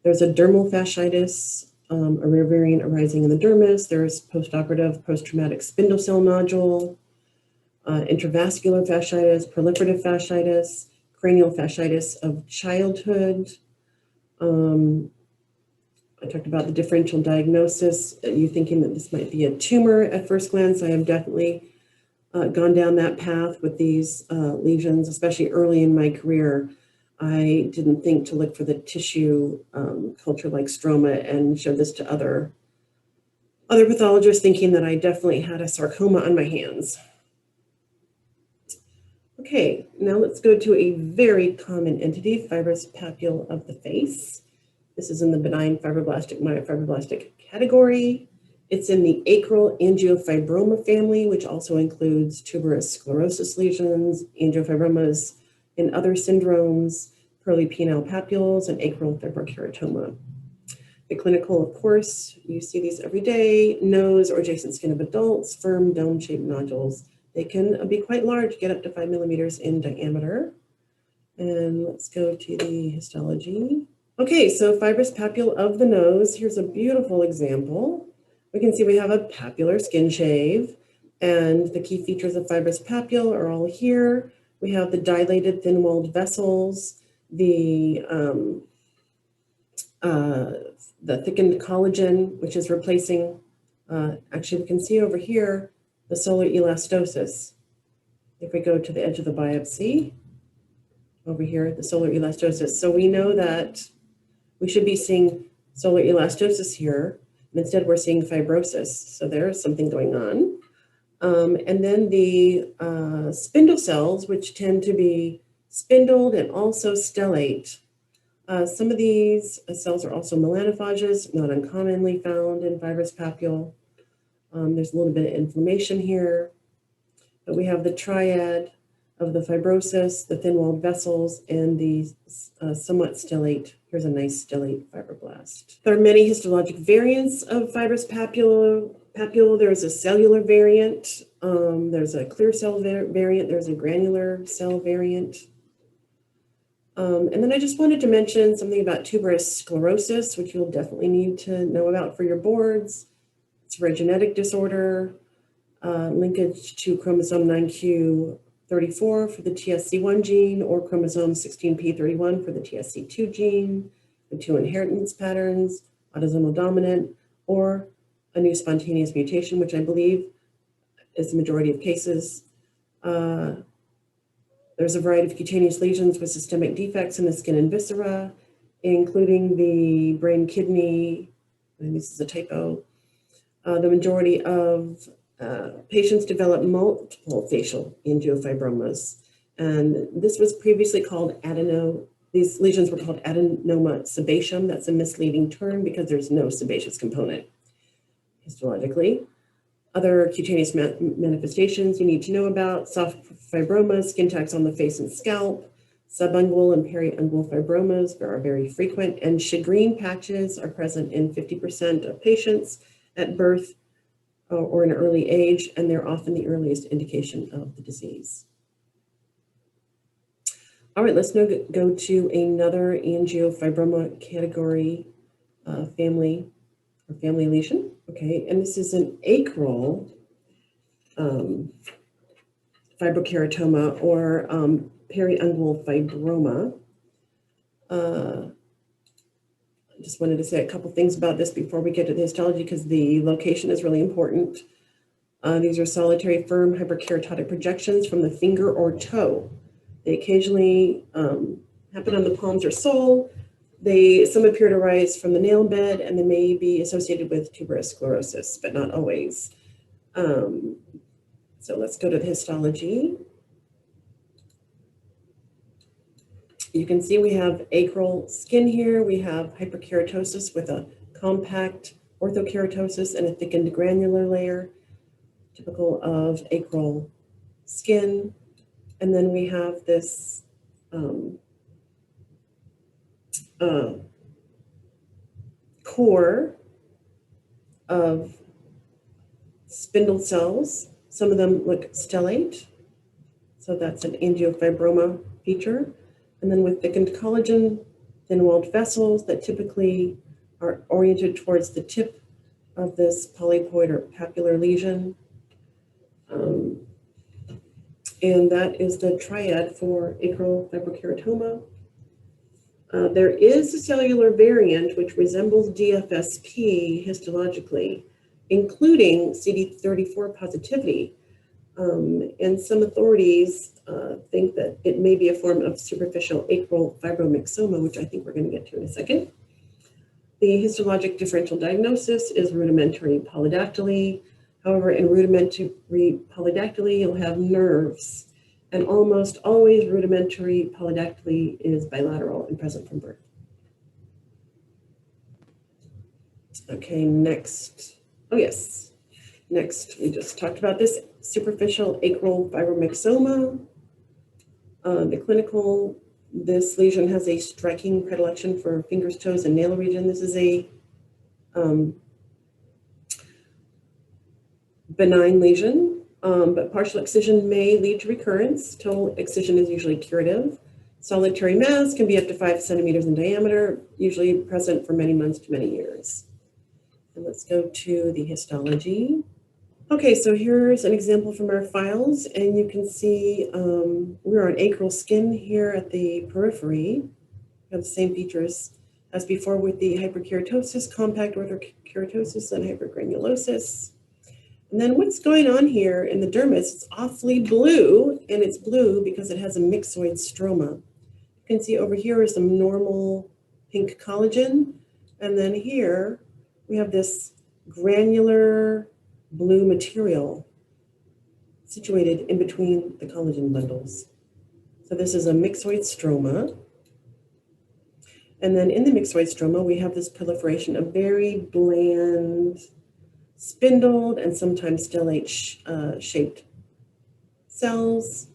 There's a dermal fasciitis, a rare variant arising in the dermis. There's postoperative post-traumatic spindle cell nodule, intravascular fasciitis, proliferative fasciitis, cranial fasciitis of childhood. I talked about the differential diagnosis. You thinking that this might be a tumor at first glance. I have definitely gone down that path with these lesions, especially early in my career. I didn't think to look for the tissue culture like stroma and show this to other pathologists, thinking that I definitely had a sarcoma on my hands. Okay, now let's go to a very common entity, fibrous papule of the face. This is in the benign fibroblastic, myofibroblastic category. It's in the acral angiofibroma family, which also includes tuberous sclerosis lesions, angiofibromas in other syndromes, pearly penile papules, and acral fibrokeratoma. The clinical, of course, you see these every day, nose or adjacent skin of adults, firm dome-shaped nodules. They can be quite large, get up to 5 millimeters in diameter. And let's go to the histology. Okay, so fibrous papule of the nose. Here's a beautiful example. We can see we have a papular skin shave, and the key features of fibrous papule are all here. We have the dilated thin-walled vessels, the thickened collagen, which is replacing, actually we can see over here, the solar elastosis. If we go to the edge of the biopsy, over here, the solar elastosis. So we know that we should be seeing solar elastosis here, and instead we're seeing fibrosis. So there's something going on. And then the spindle cells, which tend to be spindled and also stellate. Some of these cells are also melanophages, not uncommonly found in fibrous papule. There's a little bit of inflammation here, but we have the triad of the fibrosis, the thin-walled vessels, and the somewhat stellate. Here's a nice stellate fibroblast. There are many histologic variants of fibrous papule. There's a cellular variant, there's a clear cell variant, there's a granular cell variant. And then I just wanted to mention something about tuberous sclerosis, which you'll definitely need to know about for your boards. It's a rare genetic disorder, linkage to chromosome 9q34 for the TSC1 gene, or chromosome 16p31 for the TSC2 gene, the two inheritance patterns, autosomal dominant, or a new spontaneous mutation, which I believe is the majority of cases. There's a variety of cutaneous lesions with systemic defects in the skin and viscera, including the brain kidney, and this is a typo. The majority of patients develop multiple facial angiofibromas, and this was previously called these lesions were called adenoma sebaceum. That's a misleading term because there's no sebaceous component histologically. Other cutaneous manifestations you need to know about: soft fibromas, skin tags on the face and scalp, subungual and periungual fibromas are very frequent, and shagreen patches are present in 50% of patients at birth or an early age, and they're often the earliest indication of the disease. All right, let's now go to another angiofibroma category family lesion. Okay, and this is an acral fibrokeratoma or periungual fibroma. I just wanted to say a couple things about this before we get to the histology, because the location is really important. These are solitary, firm hyperkeratotic projections from the finger or toe. They occasionally happen on the palms or sole. Some appear to rise from the nail bed, and they may be associated with tuberous sclerosis, but not always. So let's go to the histology. You can see we have acral skin here. We have hyperkeratosis with a compact orthokeratosis and a thickened granular layer, typical of acral skin. And then we have this core of spindle cells. Some of them look stellate, so that's an angiofibroma feature. And then with thickened collagen, thin-walled vessels that typically are oriented towards the tip of this polypoid or papular lesion. And that is the triad for acral fibrokeratoma. There is a cellular variant which resembles DFSP histologically, including CD34 positivity. And some authorities think that it may be a form of superficial acral fibromyxoma, which I think we're going to get to in a second. The histologic differential diagnosis is rudimentary polydactyly. However, in rudimentary polydactyly, you'll have nerves, and almost always rudimentary polydactyly is bilateral and present from birth. Okay, next. Oh, yes. Next, we just talked about this superficial acral fibromyxoma. The clinical, this lesion has a striking predilection for fingers, toes, and nail region. This is a benign lesion, but partial excision may lead to recurrence. Total excision is usually curative. Solitary mass can be up to 5 centimeters in diameter, usually present for many months to many years. And let's go to the histology. Okay, so here's an example from our files, and you can see we're on acral skin here at the periphery. We have the same features as before with the hyperkeratosis, compact orthokeratosis, and hypergranulosis. And then what's going on here in the dermis, it's awfully blue, and it's blue because it has a myxoid stroma. You can see over here is some normal pink collagen, and then here we have this granular blue material situated in between the collagen bundles. So this is a myxoid stroma. And then in the myxoid stroma, we have this proliferation of very bland, spindled, and sometimes stellate shaped cells.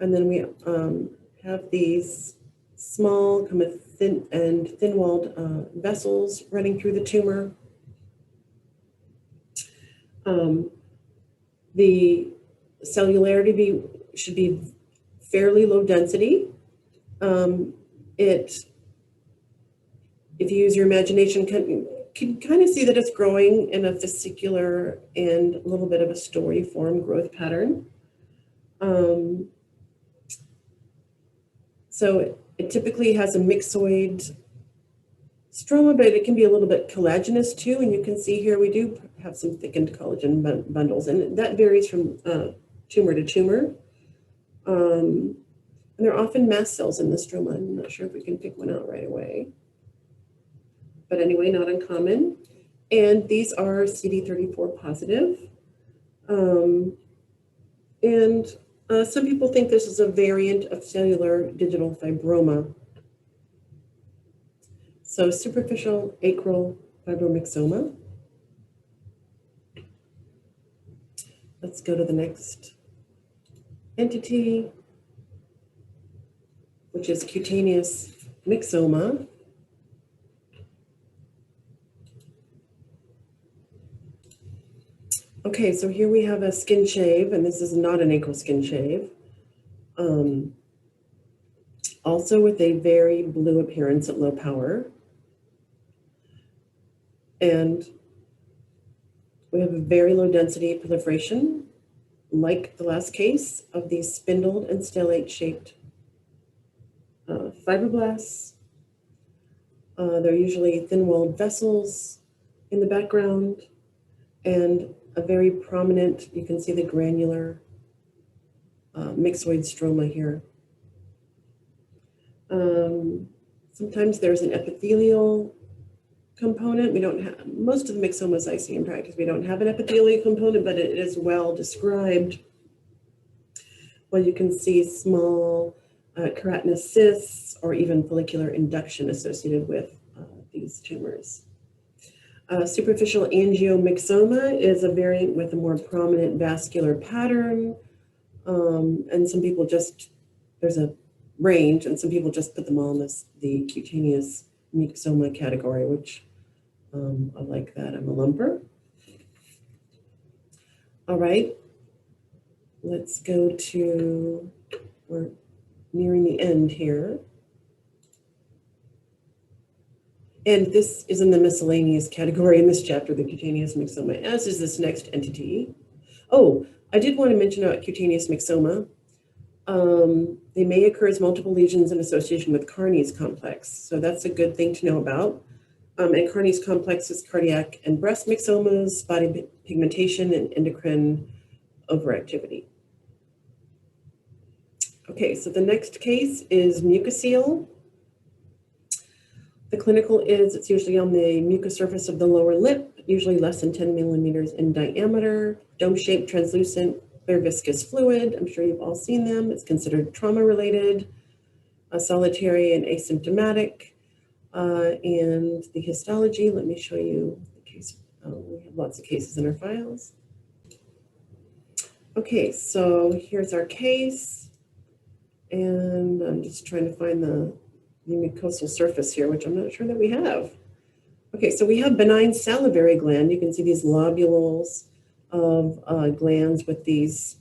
And then we have these small, kind of thin-walled vessels running through the tumor. The cellularity should be fairly low density. If you use your imagination, can kind of see that it's growing in a fascicular and a little bit of a story-form growth pattern. So it typically has a myxoid stroma, but it can be a little bit collagenous too. And you can see here we do have some thickened collagen bundles, and that varies from tumor to tumor. And there are often mast cells in the stroma. I'm not sure if we can pick one out right away. But anyway, not uncommon. And these are CD34 positive. Some people think this is a variant of cellular digital fibroma. So superficial acral fibromyxoma. Let's go to the next entity, which is cutaneous myxoma. Okay, so here we have a skin shave, and this is not an acral skin shave. Also with a very blue appearance at low power. And we have a very low density proliferation, like the last case, of these spindled and stellate shaped fibroblasts. They're usually thin-walled vessels in the background, and a very prominent, you can see the granular myxoid stroma here. Sometimes there's an epithelial component. We don't have, most of the myxomas I see in practice, we don't have an epithelial component, but it is well described. Well, you can see small keratinous cysts or even follicular induction associated with these tumors. Superficial angiomyxoma is a variant with a more prominent vascular pattern. And some people just, there's a range, and some people just put them all in the cutaneous myxoma category, which I like that. I'm a lumper. All right, let's go to, we're nearing the end here. And this is in the miscellaneous category in this chapter, the cutaneous myxoma, as is this next entity. Oh, I did want to mention about cutaneous myxoma. They may occur as multiple lesions in association with Carney's complex. So that's a good thing to know about. And Carney's complex is cardiac and breast myxomas, body pigmentation, and endocrine overactivity. Okay, so the next case is mucocele. The clinical is, it's usually on the mucous surface of the lower lip, usually less than 10 millimeters in diameter, dome-shaped, translucent, clear viscous fluid. I'm sure you've all seen them. It's considered trauma-related, solitary and asymptomatic. And the histology, let me show you the case. We have lots of cases in our files. Okay, so here's our case. And I'm just trying to find the mucosal surface here, which I'm not sure that we have. Okay, so we have benign salivary gland. You can see these lobules of glands with these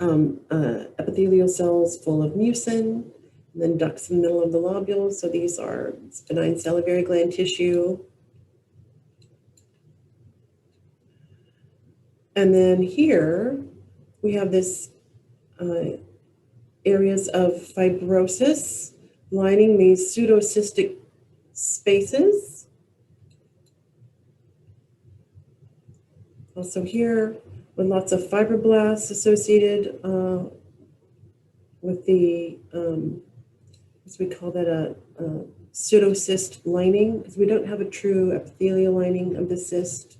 epithelial cells full of mucin, and then ducts in the middle of the lobules. So these are benign salivary gland tissue. And then here we have this areas of fibrosis lining these pseudocystic spaces. Also here with lots of fibroblasts associated with the, as we call that, a pseudocyst lining, because we don't have a true epithelial lining of the cyst.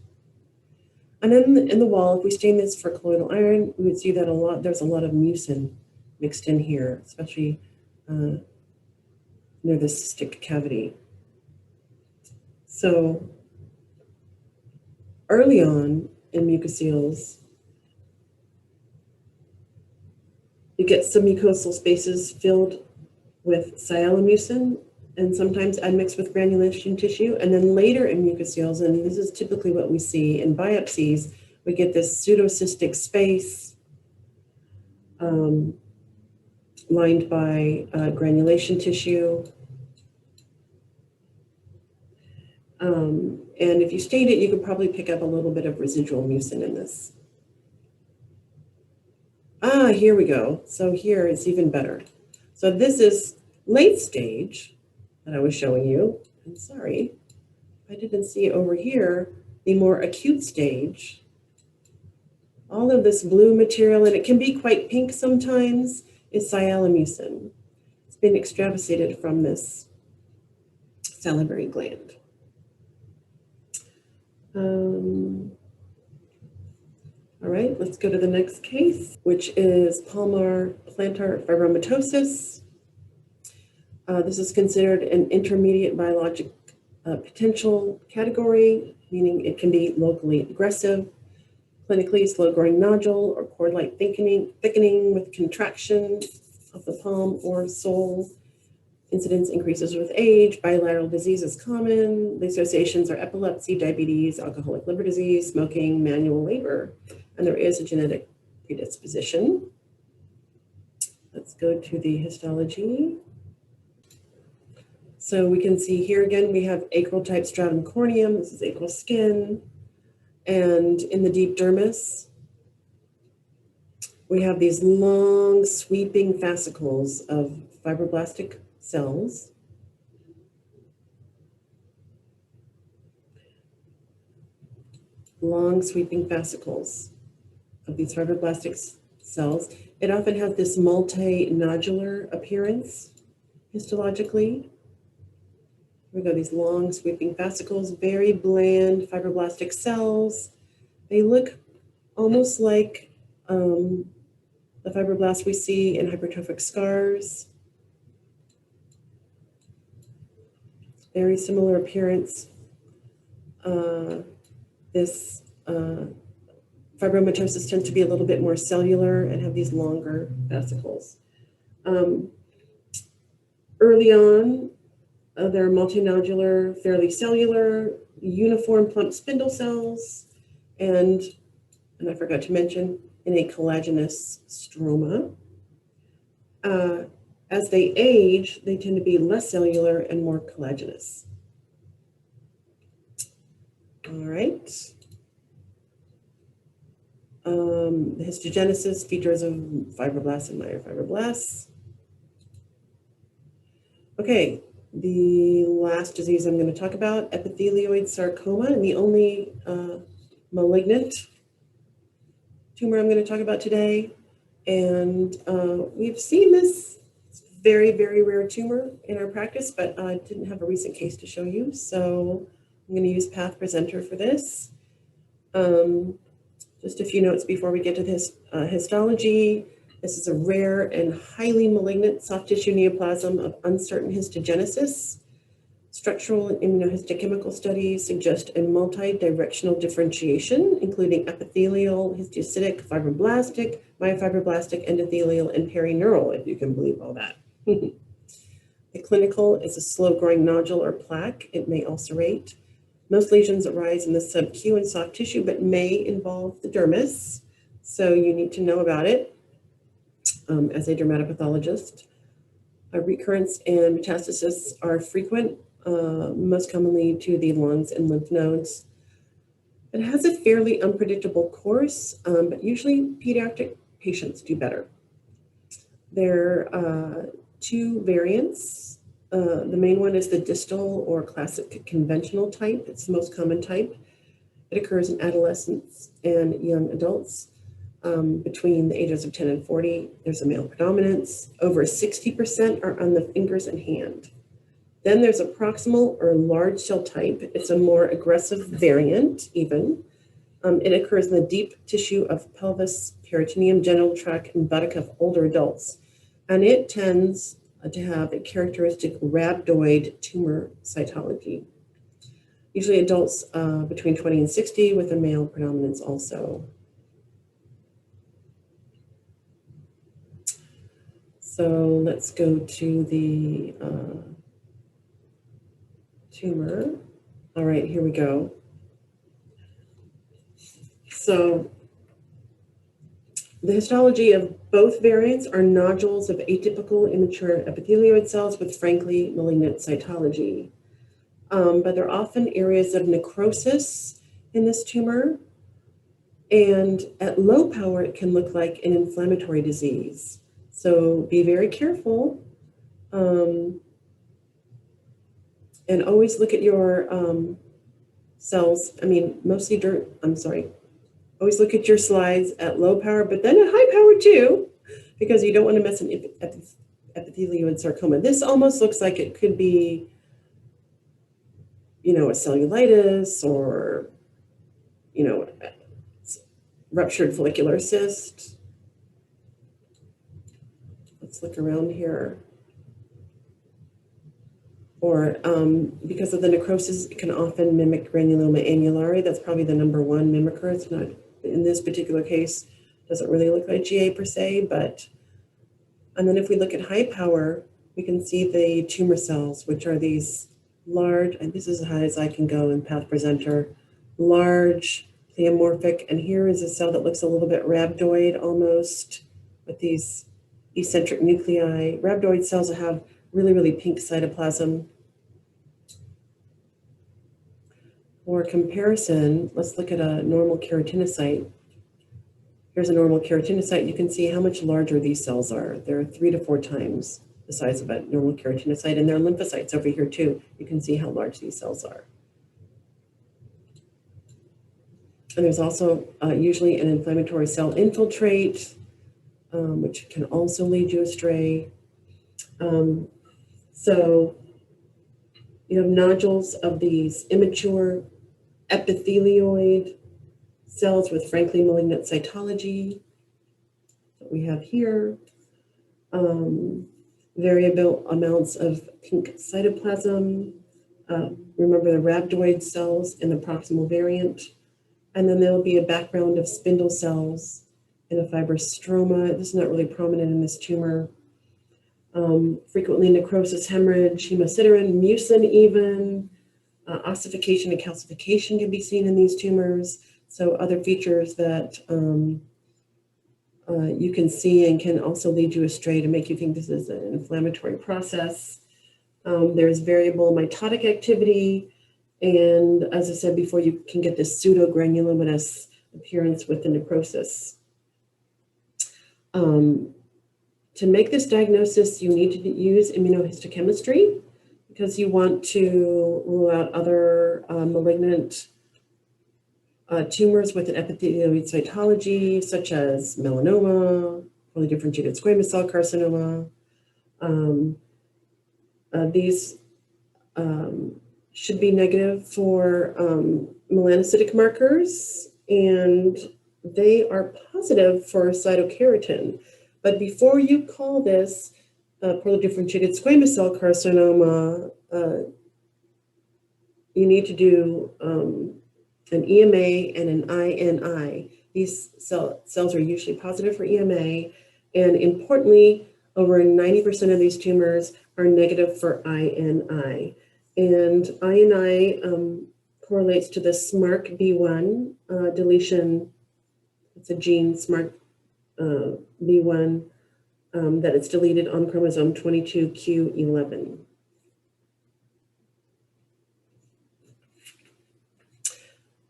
And then in the wall, if we stain this for colloidal iron, we would see that there's a lot of mucin mixed in here, especially near the cystic cavity. So early on in mucoceles, you get some mucosal spaces filled with sialomucin and sometimes admixed with granulation tissue. And then later in mucoceles, and this is typically what we see in biopsies, we get this pseudocystic space lined by granulation tissue. And if you stain it, you could probably pick up a little bit of residual mucin in this. Here we go. So here it's even better. So this is late stage that I was showing you. I'm sorry, I didn't see over here the more acute stage. All of this blue material, and it can be quite pink sometimes, is sialomucin. It's been extravasated from this salivary gland. All right, let's go to the next case, which is palmar plantar fibromatosis. This is considered an intermediate biologic potential category, meaning it can be locally aggressive, clinically slow-growing nodule or cord-like thickening with contraction of the palm or sole. Incidence increases with age. Bilateral disease is common. The associations are epilepsy, diabetes, alcoholic liver disease, smoking, manual labor, and there is a genetic predisposition. Let's go to the histology. So we can see here again, we have acral type stratum corneum. This is acral skin. And in the deep dermis, we have these long sweeping fascicles of fibroblastic cells. Long sweeping fascicles of these fibroblastic cells. It often has this multinodular appearance histologically. Here we go, these long sweeping fascicles, very bland fibroblastic cells. They look almost like the fibroblasts we see in hypertrophic scars. Very similar appearance. This fibromatosis tends to be a little bit more cellular and have these longer fascicles. Early on, they're multinodular, fairly cellular, uniform plump spindle cells, and I forgot to mention, in a collagenous stroma. As they age, they tend to be less cellular and more collagenous. All right. The histogenesis, features of fibroblasts and myofibroblasts. Okay, the last disease I'm going to talk about, epithelioid sarcoma, and the only malignant tumor I'm going to talk about today. And we've seen this very, very rare tumor in our practice, but I didn't have a recent case to show you. So I'm going to use Path Presenter for this. Just a few notes before we get to this histology. This is a rare and highly malignant soft tissue neoplasm of uncertain histogenesis. Structural and immunohistochemical studies suggest a multi-directional differentiation, including epithelial, histiocytic, fibroblastic, myofibroblastic, endothelial, and perineural, if you can believe all that. The clinical is a slow-growing nodule or plaque. It may ulcerate. Most lesions arise in the sub-Q and soft tissue, but may involve the dermis, so you need to know about it. as a dermatopathologist. Recurrence and metastasis are frequent, most commonly to the lungs and lymph nodes. It has a fairly unpredictable course, but usually pediatric patients do better. There are two variants. The main one is the distal or classic conventional type. It's the most common type. It occurs in adolescents and young adults between the ages of 10 and 40. There's a male predominance. Over 60% are on the fingers and hand. Then there's a proximal or large cell type. It's a more aggressive variant even. It occurs in the deep tissue of pelvis, peritoneum, genital tract, and buttock of older adults. And it tends to have a characteristic rhabdoid tumor cytology. Usually adults between 20 and 60 with a male predominance also. So let's go to the tumor. All right, here we go. So the histology of both variants are nodules of atypical immature epithelioid cells with frankly malignant cytology. But there are often areas of necrosis in this tumor. And at low power, it can look like an inflammatory disease. So be very careful. And always look at your cells. I mean, mostly always look at your slides at low power, but then at high power too, because you don't want to miss an epithelioid sarcoma. This almost looks like it could be, you know, a cellulitis or, you know, ruptured follicular cyst. Let's look around here. Or because of the necrosis, it can often mimic granuloma annulare. That's probably the number one mimicker. It's not, in this particular case, doesn't really look like GA per se, but, and then if we look at high power, we can see the tumor cells, which are these large, and this is as high as I can go in Path Presenter, large, pleomorphic, and here is a cell that looks a little bit rhabdoid almost, with these eccentric nuclei. Rhabdoid cells have really, really pink cytoplasm. For comparison, let's look at a normal keratinocyte. Here's a normal keratinocyte. You can see how much larger these cells are. They're 3 to 4 times the size of a normal keratinocyte, and there are lymphocytes over here too. You can see how large these cells are. And there's also usually an inflammatory cell infiltrate, which can also lead you astray. So you have nodules of these immature epithelioid cells with frankly malignant cytology that we have here. Variable amounts of pink cytoplasm. Remember the rhabdoid cells in the proximal variant. And then there will be a background of spindle cells and a fibrous stroma. This is not really prominent in this tumor. Frequently necrosis, hemorrhage, hemosiderin, mucin even, ossification and calcification can be seen in these tumors. So other features that you can see and can also lead you astray to make you think this is an inflammatory process. There's variable mitotic activity. And as I said before, you can get this pseudogranulomatous appearance with the necrosis. To make this diagnosis, you need to use immunohistochemistry because you want to rule out other malignant tumors with an epithelioid cytology, such as melanoma, fully differentiated squamous cell carcinoma. These should be negative for melanocytic markers, and they are positive for cytokeratin. But before you call this poorly differentiated squamous cell carcinoma, you need to do an EMA and an INI. These cells are usually positive for EMA, and importantly, over 90% of these tumors are negative for INI. And INI correlates to the SMARCB1 deletion. It's a gene, SMARCB1, that it's deleted on chromosome 22q11.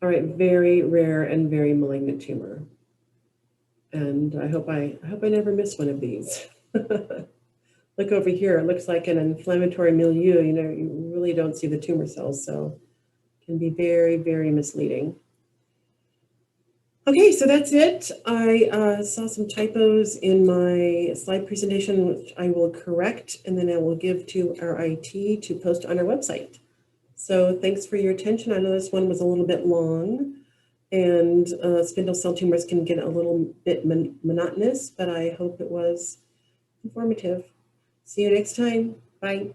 All right, very rare and very malignant tumor. And I hope I never miss one of these. Look over here, it looks like an inflammatory milieu. You know, you really don't see the tumor cells, so it can be very, very misleading. Okay, so that's it. I saw some typos in my slide presentation, which I will correct, and then I will give to our IT to post on our website. So thanks for your attention. I know this one was a little bit long, and spindle cell tumors can get a little bit monotonous, but I hope it was informative. See you next time. Bye.